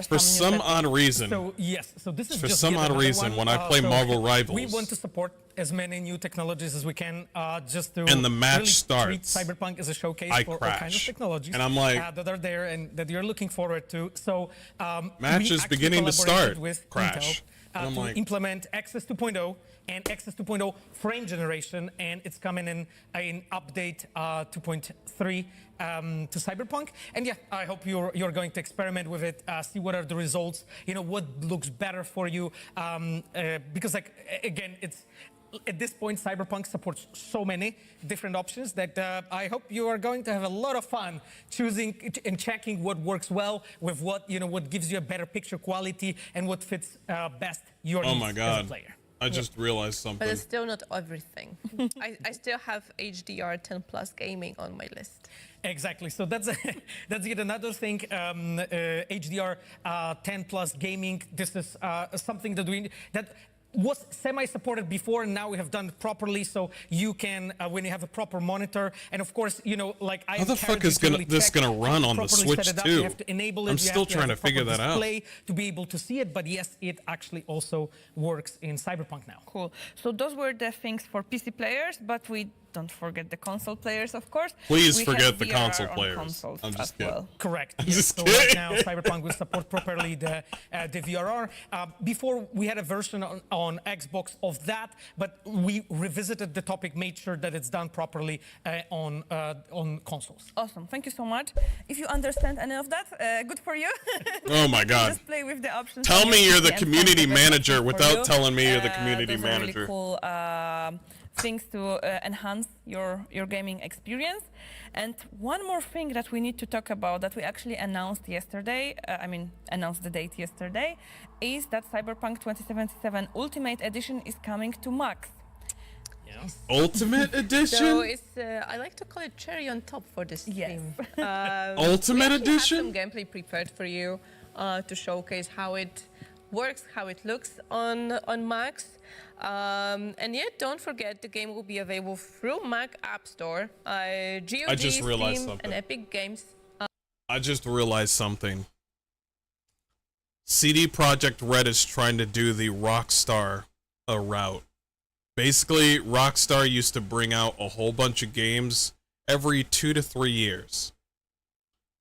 For some odd reason, So yes, so this is For just some yet odd another reason, one. when I play Marvel we Rivals- want to support as many new technologies as we can, just to And the match really treat starts, Cyberpunk as a showcase I for all kinds of crash. technologies And I'm like- that are there and that you're looking forward to. So Match we is actually beginning to collaborated start. with Crash. Intel, And I'm to like- implement Access 2.0 and Access 2.0 frame generation, and it's coming in update 2.3 to Cyberpunk. And yeah, I hope you're going to experiment with it, see what are the results, what looks better for you, because like again, it's at this point Cyberpunk supports so many different options that I hope you are going to have a lot of fun choosing and checking what works well with what what gives you a better picture quality and what fits best your oh needs my as a god, player. I just realized But something. it's still not everything. I still have HDR 10 plus gaming on my list. Exactly. So that's that's yet another thing. HDR 10 plus gaming. This is something that was semi-supported before, and now we have done it properly. So you can, when you have a proper monitor, and of course, like I How the fuck is this gonna run on the Switch You too? have to enable it. I'm you still have to have trying a to figure proper that out. display to be able to see it. But yes, it actually also works in Cyberpunk now. Cool. So those were the things for PC players, but we don't forget the console players, of course. Please We forget have the VRR console on players. consoles I'm just as kidding. well. Correct. I'm Yes. just So kidding. right now, Cyberpunk will support properly the VRR. Before we had a version on Xbox of that, but we revisited the topic, made sure that it's done properly on consoles. Awesome. Thank you so much. If you understand any of that, good for you. Oh my god. Just play with the options. Tell on me your you're PC the and community find the best manager option for without you. telling me you're the community Those are manager. Really cool things to enhance your gaming experience. And one more thing that we need to talk about that we actually announced yesterday, announced the date yesterday, is that Cyberpunk 2077 Ultimate Edition is coming to Max. Ultimate Edition? So it's, I like to call it cherry on top for this Yes. stream. Ultimate we actually Edition? have some gameplay prepared for you to showcase how it works, how it looks on Macs. And yet, don't forget, the game will be available through Mac App Store, GOG, just realized Steam, something. and Epic Games. I just realized something. CD Projekt Red is trying to do the Rockstar route. Basically, Rockstar used to bring out a whole bunch of games every 2 to 3 years.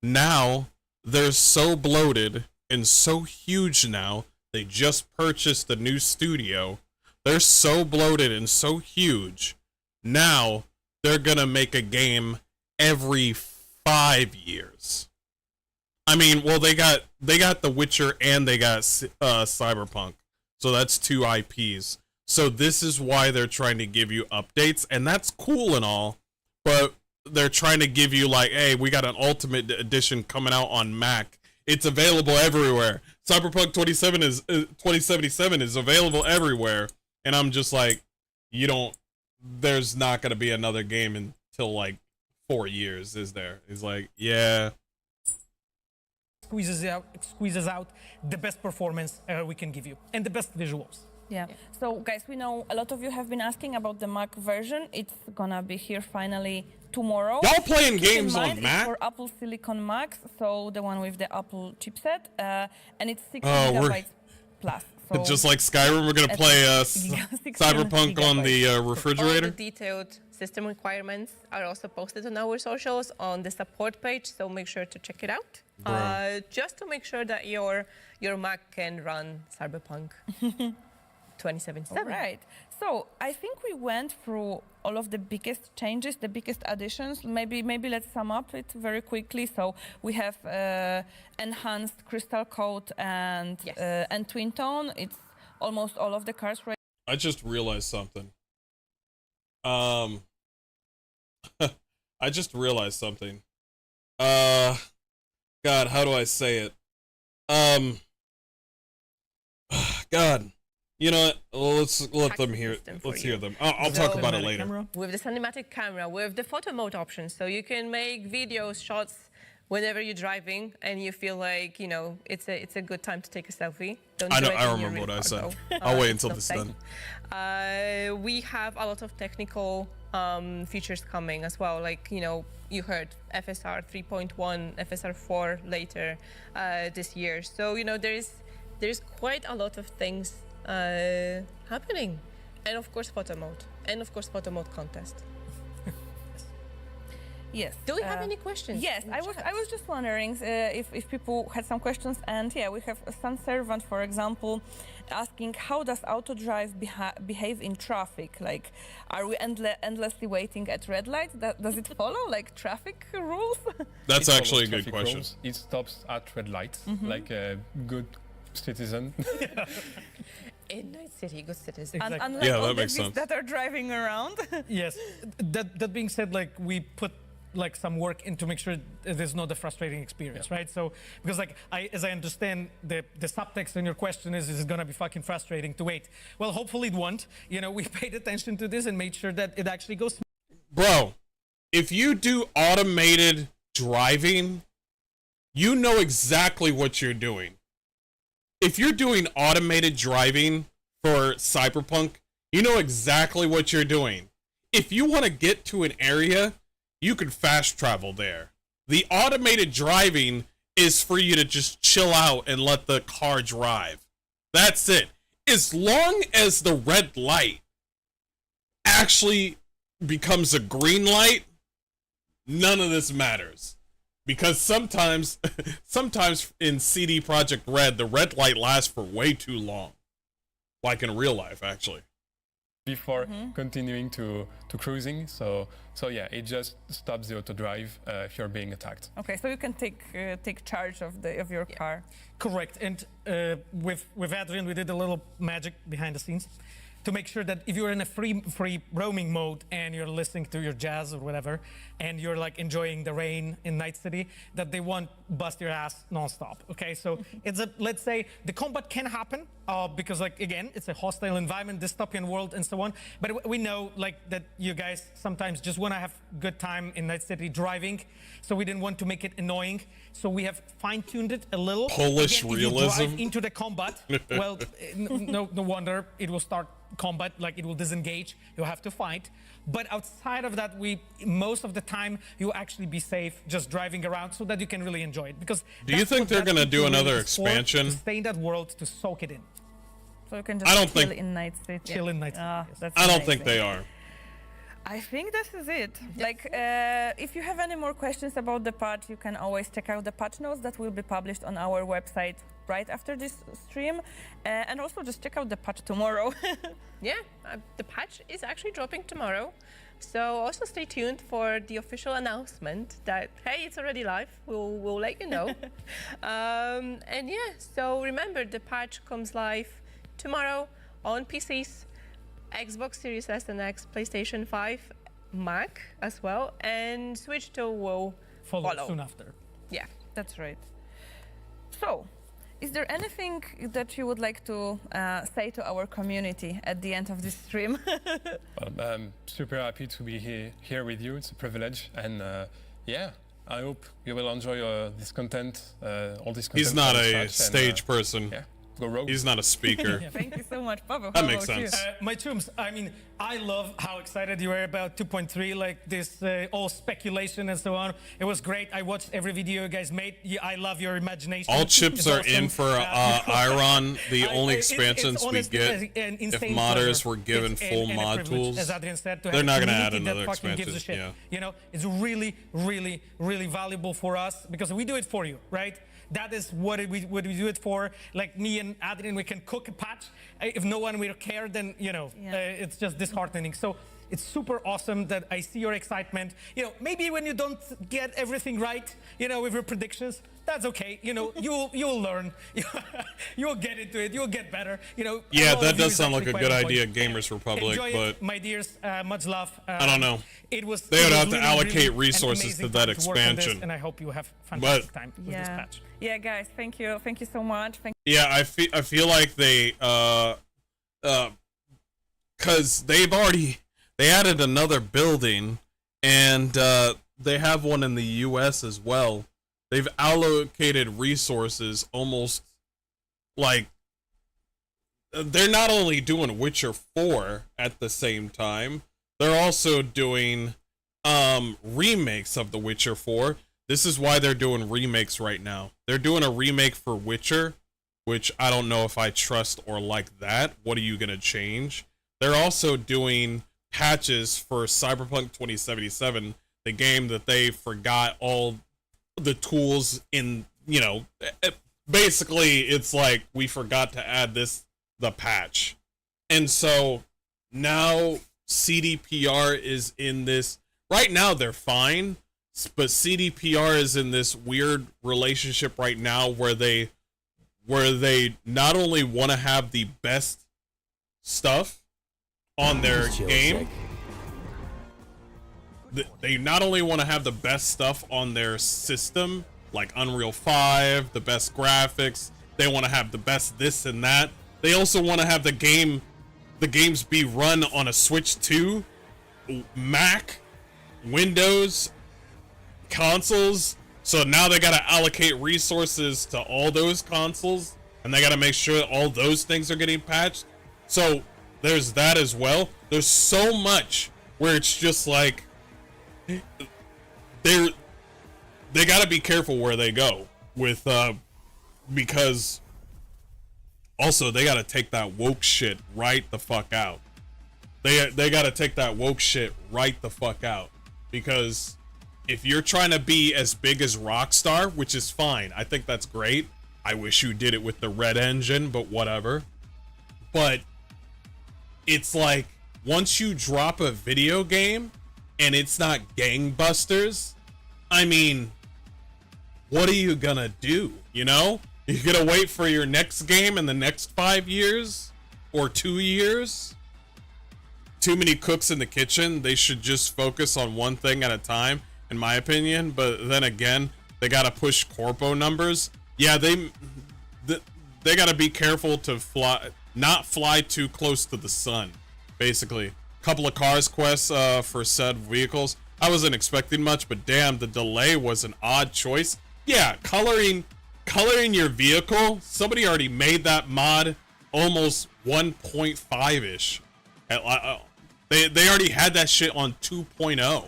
Now, they're so bloated and so huge now, they just purchased a new studio. They're so bloated and so huge. Now, they're gonna make a game every 5 years. I mean, well, they got The Witcher and they got Cyberpunk. So that's 2 IPs. So this is why they're trying to give you updates, and that's cool and all, but they're trying to give you like, hey, we got an Ultimate Edition coming out on Mac. It's available everywhere. Cyberpunk 2077 is available everywhere, and I'm just like, there's not gonna be another game until like 4 years, is there? He's like, yeah. Squeezes out the best performance we can give you and the best visuals. Yeah. So, guys, we know a lot of you have been asking about the Mac version. It's gonna be here finally tomorrow. Y'all playing Keep in games mind, on it's Mac? for Apple Silicon Max, so the one with the Apple chipset, and it's 6 Oh, gigabytes plus. So Just like Skyrim, we're gonna play 16 Cyberpunk on the All the refrigerator. detailed system requirements are also posted on our socials on the support page, so make sure to check it out. Just to make sure that your Mac can run Cyberpunk 2077. Right. So I think we went through all of the biggest changes, the biggest additions. Maybe let's sum up it very quickly. So we have enhanced Crystal Code and Yes. and Twin Tone. It's almost all of the cars right. I just realized something. I just realized something. God, how do I say it? God, you know what? Let's let them hear. System for Let's you. hear them. I'll talk So- about it Cinematic later. camera. With the cinematic camera, with the photo mode option, so you can make videos, shots whenever you're driving and you feel like, you know, it's a good time to take a selfie. Don't I do know. it I when you're remember what really I said. hard, though. I'll wait It's until not this is safe. done. We have a lot of technical features coming as well. Like, you know, you heard FSR 3.1, FSR 4 later this year. So, you know, there's quite a lot of things happening. And of course, photo mode. And of course, photo mode contest. Yes. Do we have any questions? Yes, in the I was chat? just wondering if people had some questions, and yeah, we have Sun Servant, for example, asking how does auto drive behave in traffic? Like, are we endlessly waiting at red lights? Does it follow like traffic rules? That's It actually a follows good traffic question. rules. It stops at red lights, like a good citizen. In Night City, good citizen. Exactly. Unlike Yeah, all that the makes beasts sense. that are driving around. Yes. That being said, like we put like some work in to make sure there's not a frustrating experience, right? So because like as I understand the subtext in your question is it gonna be fucking frustrating to wait? Well, hopefully it won't. You know, we paid attention to this and made sure that it actually goes. Bro, if you do automated driving, you know exactly what you're doing. If you're doing automated driving for Cyberpunk, you know exactly what you're doing. If you want to get to an area, you can fast travel there. The automated driving is for you to just chill out and let the car drive. That's it. As long as the red light actually becomes a green light, none of this matters. Because sometimes in CD Projekt Red, the red light lasts for way too long. Like in real life, actually. Before continuing to cruising. So yeah, it just stops the auto drive if you're being attacked. Okay, so you can take charge of your car. Correct. And with Adrian, we did a little magic behind the scenes to make sure that if you're in a free roaming mode and you're listening to your jazz or whatever, and you're like enjoying the rain in Night City, that they won't bust your ass nonstop. Okay, so it's a, let's say the combat can happen because like again, it's a hostile environment, dystopian world, and so on. But we know like that you guys sometimes just want to have good time in Night City driving, so we didn't want to make it annoying. So we have fine-tuned it a little. Polish Again, if you realism. drive into the combat, well, no wonder it will start combat, like it will disengage, you'll have to fight. But outside of that, most of the time, you'll actually be safe just driving around so that you can really enjoy it. Because Do you that's think what they're that gonna do really another is for, expansion? to stay in that world, to soak it in. So you can just I don't chill think- in Night City. Chill in Night City, Ah, yes. that's I don't think amazing. they are. I think this is it. Like, if you have any more questions about the patch, you can always check out the patch notes that will be published on our website right after this stream. And also just check out the patch tomorrow. Yeah, the patch is actually dropping tomorrow. So also stay tuned for the official announcement that, hey, it's already live. We'll let you know. And yeah, so remember, the patch comes live tomorrow on PCs, Xbox Series S and X, PlayStation 5, Mac as well, and Switch 2 will Follow follow. soon after. Yeah. That's right. So, is there anything that you would like to say to our community at the end of this stream? Well, I'm super happy to be here with you. It's a privilege, and yeah, I hope you will enjoy this content, all this content. He's not and a such, stage and, person. Yeah, go rogue. He's not a speaker. Thank you so much, Pavel. That How makes about you? sense. My tombs, I mean, I love how excited you were about 2.3, like this all speculation and so on. It was great. I watched every video you guys made. I love your imagination. All chips It's are awesome. in for Iron. The only expansions we honestly get, an if insane modders pleasure. were given It's full and a mod privilege, tools, as Adrian said, to they're have not a gonna add community another that fucking gives a expansion, shit. yeah. You know, it's really, really, really valuable for us because we do it for you, right? That is what we do it for. Like me and Adrian, we can cook a patch. If no one will care, then, you know, it's just disheartening. So it's super awesome that I see your excitement. You know, maybe when you don't get everything right, you know, with your predictions, that's okay. You know, you'll learn. You'll get into it. You'll get better. You know. yeah, a lot that of you does is sound like actually a quite good on idea, point. Gamers Republic, Enjoy but it, my dears. Much love. I don't know. It was. They would have to really, allocate really an resources to amazing that time to work on this, expansion. and I hope you have fantastic time with this Yeah. patch. Yeah, guys, thank you so much. yeah, I feel like they because they added another building, and they have one in the U.S. as well. They've allocated resources almost like they're not only doing Witcher 4 at the same time, they're also doing remakes of The Witcher 4. This is why they're doing remakes right now. They're doing a remake for Witcher, which I don't know if I trust or like that. What are you going to change? They're also doing patches for Cyberpunk 2077, the game that they forgot all the tools in, you know, basically it's like we forgot to add the patch. And so now CDPR is in this, right now they're fine, but CDPR is in this weird relationship right now where they not only want to have the best stuff on their game, they not only want to have the best stuff on their system, like Unreal 5, the best graphics, they want to have the best this and that. They also want to have the games be run on a Switch 2, Mac, Windows, consoles. So now they got to allocate resources to all those consoles, and they got to make sure all those things are getting patched. So there's that as well. There's so much where it's just like they got to be careful where they go with because also they got to take that woke shit right the fuck out. They got to take that woke shit right the fuck out, because if you're trying to be as big as Rockstar, which is fine, I think that's great. I wish you did it with the Red Engine, but whatever. But it's like, once you drop a video game and it's not gangbusters, I mean, what are you gonna do? You know? You're gonna wait for your next game in the next 5 years or 2 years? Too many cooks in the kitchen. They should just focus on one thing at a time, in my opinion. But then again, they gotta push corpo numbers. Yeah, they gotta be careful to not fly too close to the sun. Basically, couple of cars quests for said vehicles. I wasn't expecting much, but damn, the delay was an odd choice. Yeah, coloring your vehicle. Somebody already made that mod almost 1.5-ish. They already had that shit on 2.0.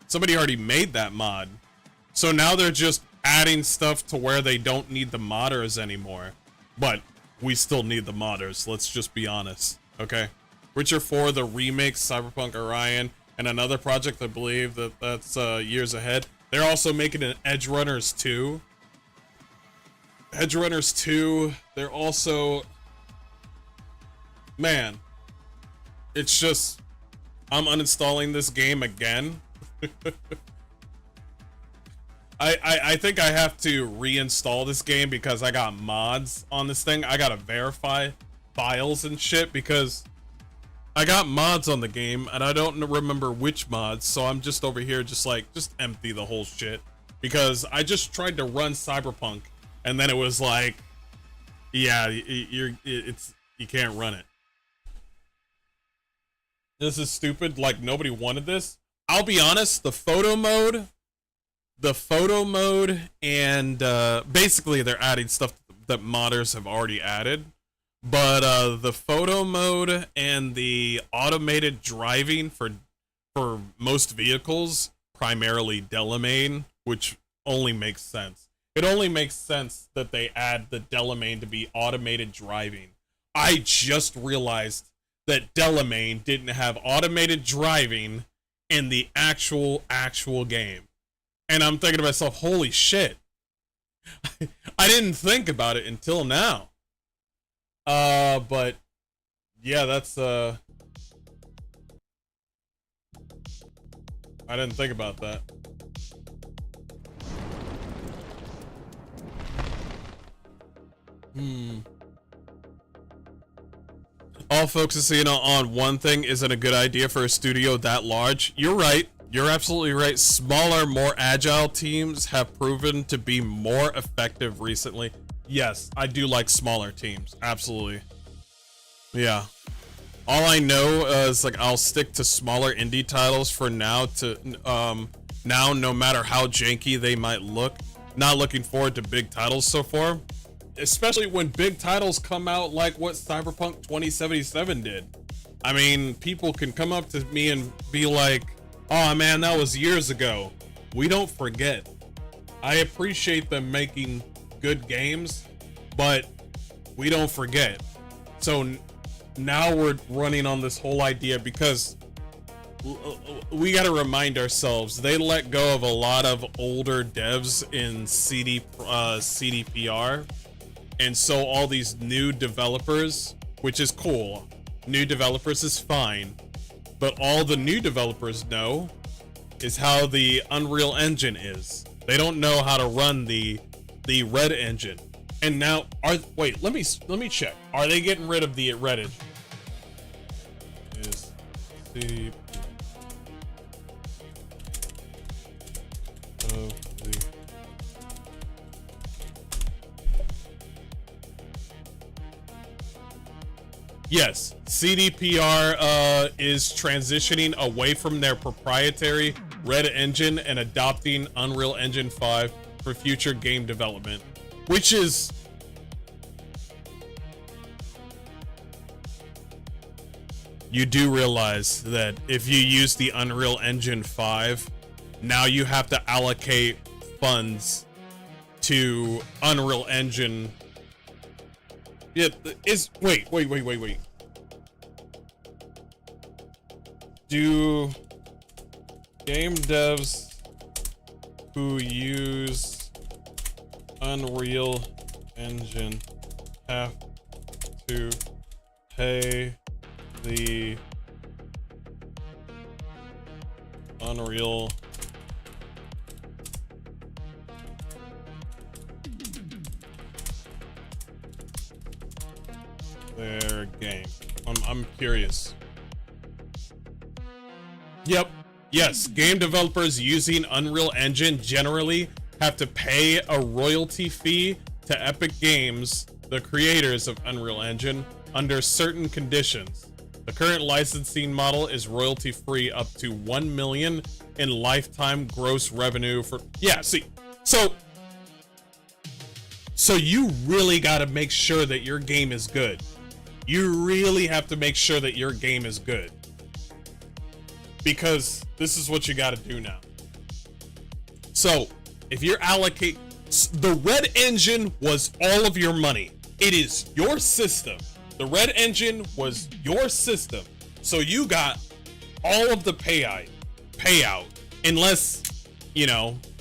Somebody already made that mod. So now they're just adding stuff to where they don't need the modders anymore. But we still need the modders, let's just be honest, okay? Witcher 4, the remake, Cyberpunk Orion, and another project, I believe that's years ahead. They're also making an Edge Runners 2. Edge Runners 2, they're also... Man, it's just... I'm uninstalling this game again. I think I have to reinstall this game because I got mods on this thing. I gotta verify files and shit because I got mods on the game and I don't remember which mods, so I'm just over here just empty the whole shit because I just tried to run Cyberpunk and then it was like, yeah, you can't run it. This is stupid. Like, nobody wanted this. I'll be honest, the photo mode and basically they're adding stuff that modders have already added, But the photo mode and the automated driving for most vehicles, primarily Delamain, which only makes sense. It only makes sense that they add the Delamain to be automated driving. I just realized that Delamain didn't have automated driving in the actual game. And I'm thinking to myself, holy shit. I didn't think about it until now. But yeah, that's I didn't think about that. All focusing on one thing isn't a good idea for a studio that large. You're right. You're absolutely right. Smaller, more agile teams have proven to be more effective recently. Yes, I do like smaller teams. Absolutely. Yeah. All I know is like I'll stick to smaller indie titles for now now no matter how janky they might look. Not looking forward to big titles so far. Especially when big titles come out like what Cyberpunk 2077 did. I mean, people can come up to me and be like, oh man, that was years ago. We don't forget. I appreciate them making good games, but we don't forget. So now we're running on this whole idea because we got to remind ourselves they let go of a lot of older devs in CDPR. And so all these new developers, which is cool, new developers is fine, but all the new developers know is how the Unreal Engine is. They don't know how to run the Red Engine. And now wait, let me check. Are they getting rid of the Red Engine? Is the Yes, CDPR is transitioning away from their proprietary Red Engine and adopting Unreal Engine 5 for future game development, which is you do realize that if you use the Unreal Engine 5, now you have to allocate funds to Unreal Engine. Yeah, wait. Do game devs who use Unreal Engine have to pay the Unreal their game? I'm curious. Yep. Yes, game developers using Unreal Engine generally have to pay a royalty fee to Epic Games, the creators of Unreal Engine, under certain conditions. The current licensing model is royalty free up to 1 million in lifetime gross revenue for so you really got to make sure that your game is good. You really have to make sure that your game is good. Because this is what you got to do now. So, if you're the Red Engine was all of your money. It is your system. The Red Engine was your system. So you got all of the payout. Unless,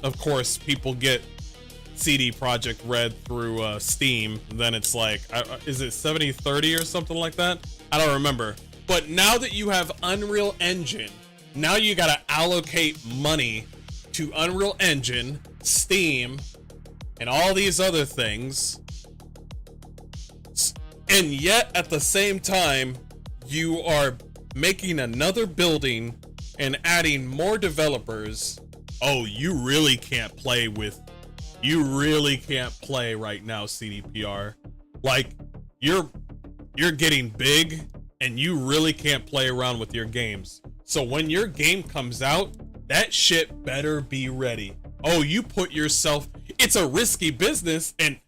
of course, people get CD Projekt Red through Steam. Then it's like, is it 70-30 or something like that? I don't remember. But now that you have Unreal Engine, now you gotta allocate money to Unreal Engine, Steam, and all these other things. And yet, at the same time, you are making another building and adding more developers. Oh, you really can't play right now, CDPR. Like, you're getting big, and you really can't play around with your games. So when your game comes out, that shit better be ready. Oh, you put yourself, it's a risky business, and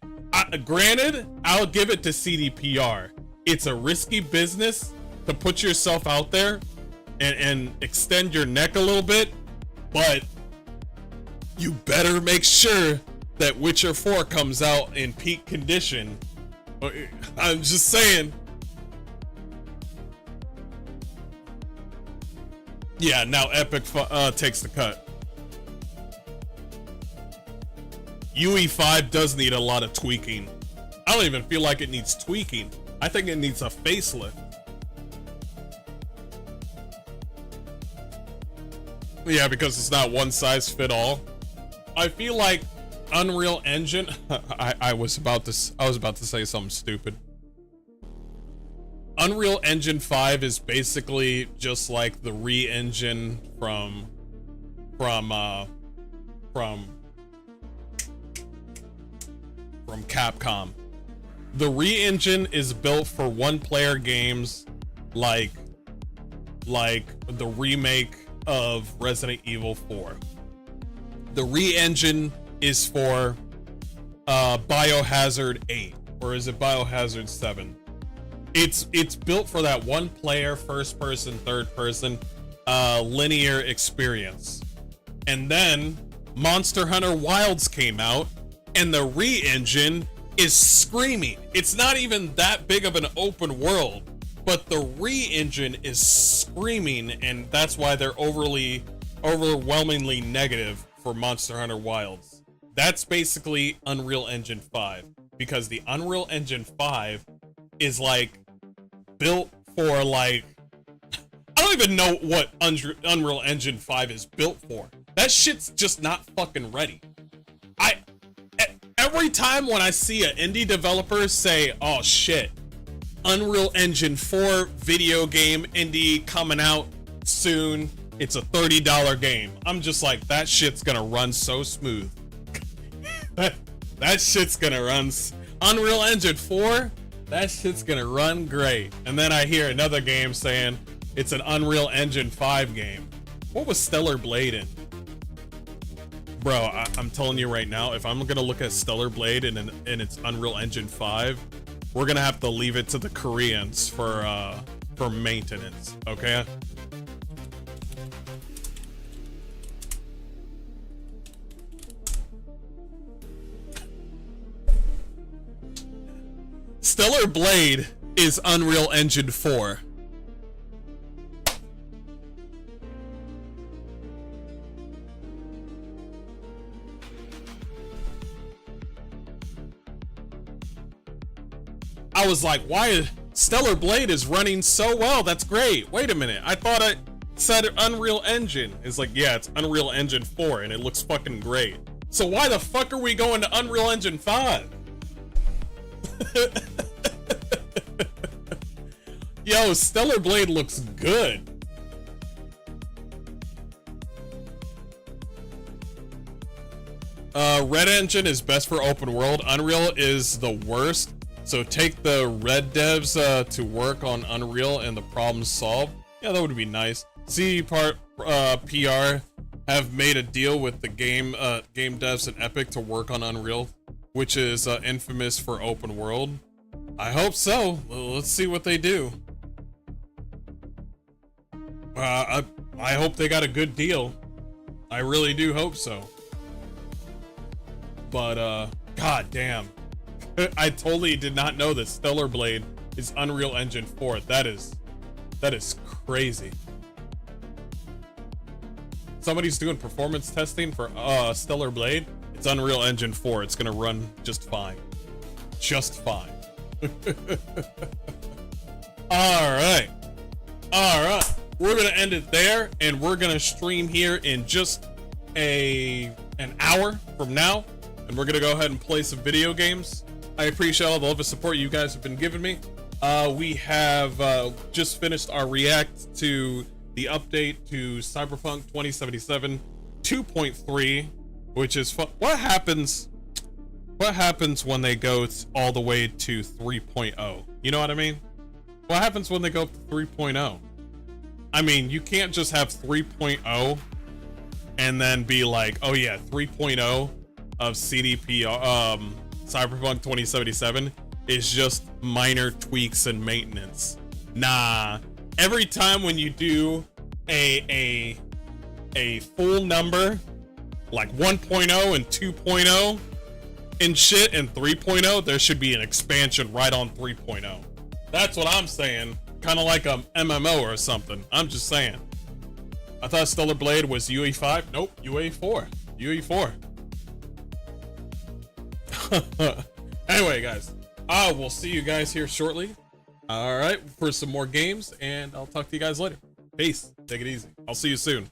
granted, I'll give it to CDPR. it's a risky business to put yourself out there and extend your neck a little bit, but you better make sure that Witcher 4 comes out in peak condition. I'm just saying. Yeah, now Epic takes the cut. UE5 does need a lot of tweaking. I don't even feel like it needs tweaking. I think it needs a facelift. Yeah, because it's not one size fit all. I feel like Unreal Engine. I was about to say something stupid. Unreal Engine 5 is basically just like the re-engine from Capcom. The re-engine is built for one-player games like the remake of Resident Evil 4. The re-engine is for Biohazard 8, or is it Biohazard 7? It's built for that one-player, first-person, third-person linear experience. And then Monster Hunter Wilds came out, and the re-engine is screaming. It's not even that big of an open world, but the re-engine is screaming, and that's why they're overwhelmingly negative for Monster Hunter Wilds. That's basically Unreal Engine 5, because the Unreal Engine 5 is like built for like, I don't even know what Unreal Engine 5 is built for. That shit's just not fucking ready. Every time when I see an indie developer say, oh shit, Unreal Engine 4 video game indie coming out soon, it's a $30 game, I'm just like, that shit's gonna run so smooth. that shit's gonna run. Unreal Engine 4, that shit's gonna run great. And then I hear another game saying it's an Unreal Engine 5 game. What was Stellar Blade in? Bro, I'm telling you right now, if I'm gonna look at Stellar Blade and it's Unreal Engine 5, we're gonna have to leave it to the Koreans for maintenance, okay? Stellar Blade is Unreal Engine 4. I was like, why Stellar Blade is running so well? That's great. Wait a minute. I thought I said Unreal Engine. It's like, yeah, it's Unreal Engine 4 and it looks fucking great. So why the fuck are we going to Unreal Engine 5? Yo, Stellar Blade looks good. Red Engine is best for open world. Unreal is the worst. So take the Red devs to work on Unreal and the problems solved. Yeah, that would be nice. PR have made a deal with the game devs and Epic to work on Unreal, which is infamous for open world. I hope so. Let's see what they do. I hope they got a good deal. I really do hope so. But god damn. I totally did not know that Stellar Blade is Unreal Engine 4. That is crazy. Somebody's doing performance testing for Stellar Blade. It's Unreal Engine 4. It's gonna run just fine. Just fine. Alright. Alright. We're gonna end it there, and we're gonna stream here in just an hour from now, and we're gonna go ahead and play some video games. I appreciate all the love and support you guys have been giving me. We have just finished our react to the update to Cyberpunk 2077 2.3, which is what happens when they go all the way to 3.0. You know what I mean? What happens when they go up to 3.0? I mean, you can't just have 3.0 and then be like, oh yeah, 3.0 of CDP Cyberpunk 2077 is just minor tweaks and maintenance. Nah, every time when you do a full number, like 1.0 and 2.0 and shit, and 3.0, there should be an expansion right on 3.0. That's what I'm saying. Kind of like a MMO or something. I'm just saying. I thought Stellar Blade was UE5. Nope, UE4. UE4. Anyway, guys, I will see you guys here shortly. All right, for some more games, and I'll talk to you guys later. Peace. Take it easy. I'll see you soon.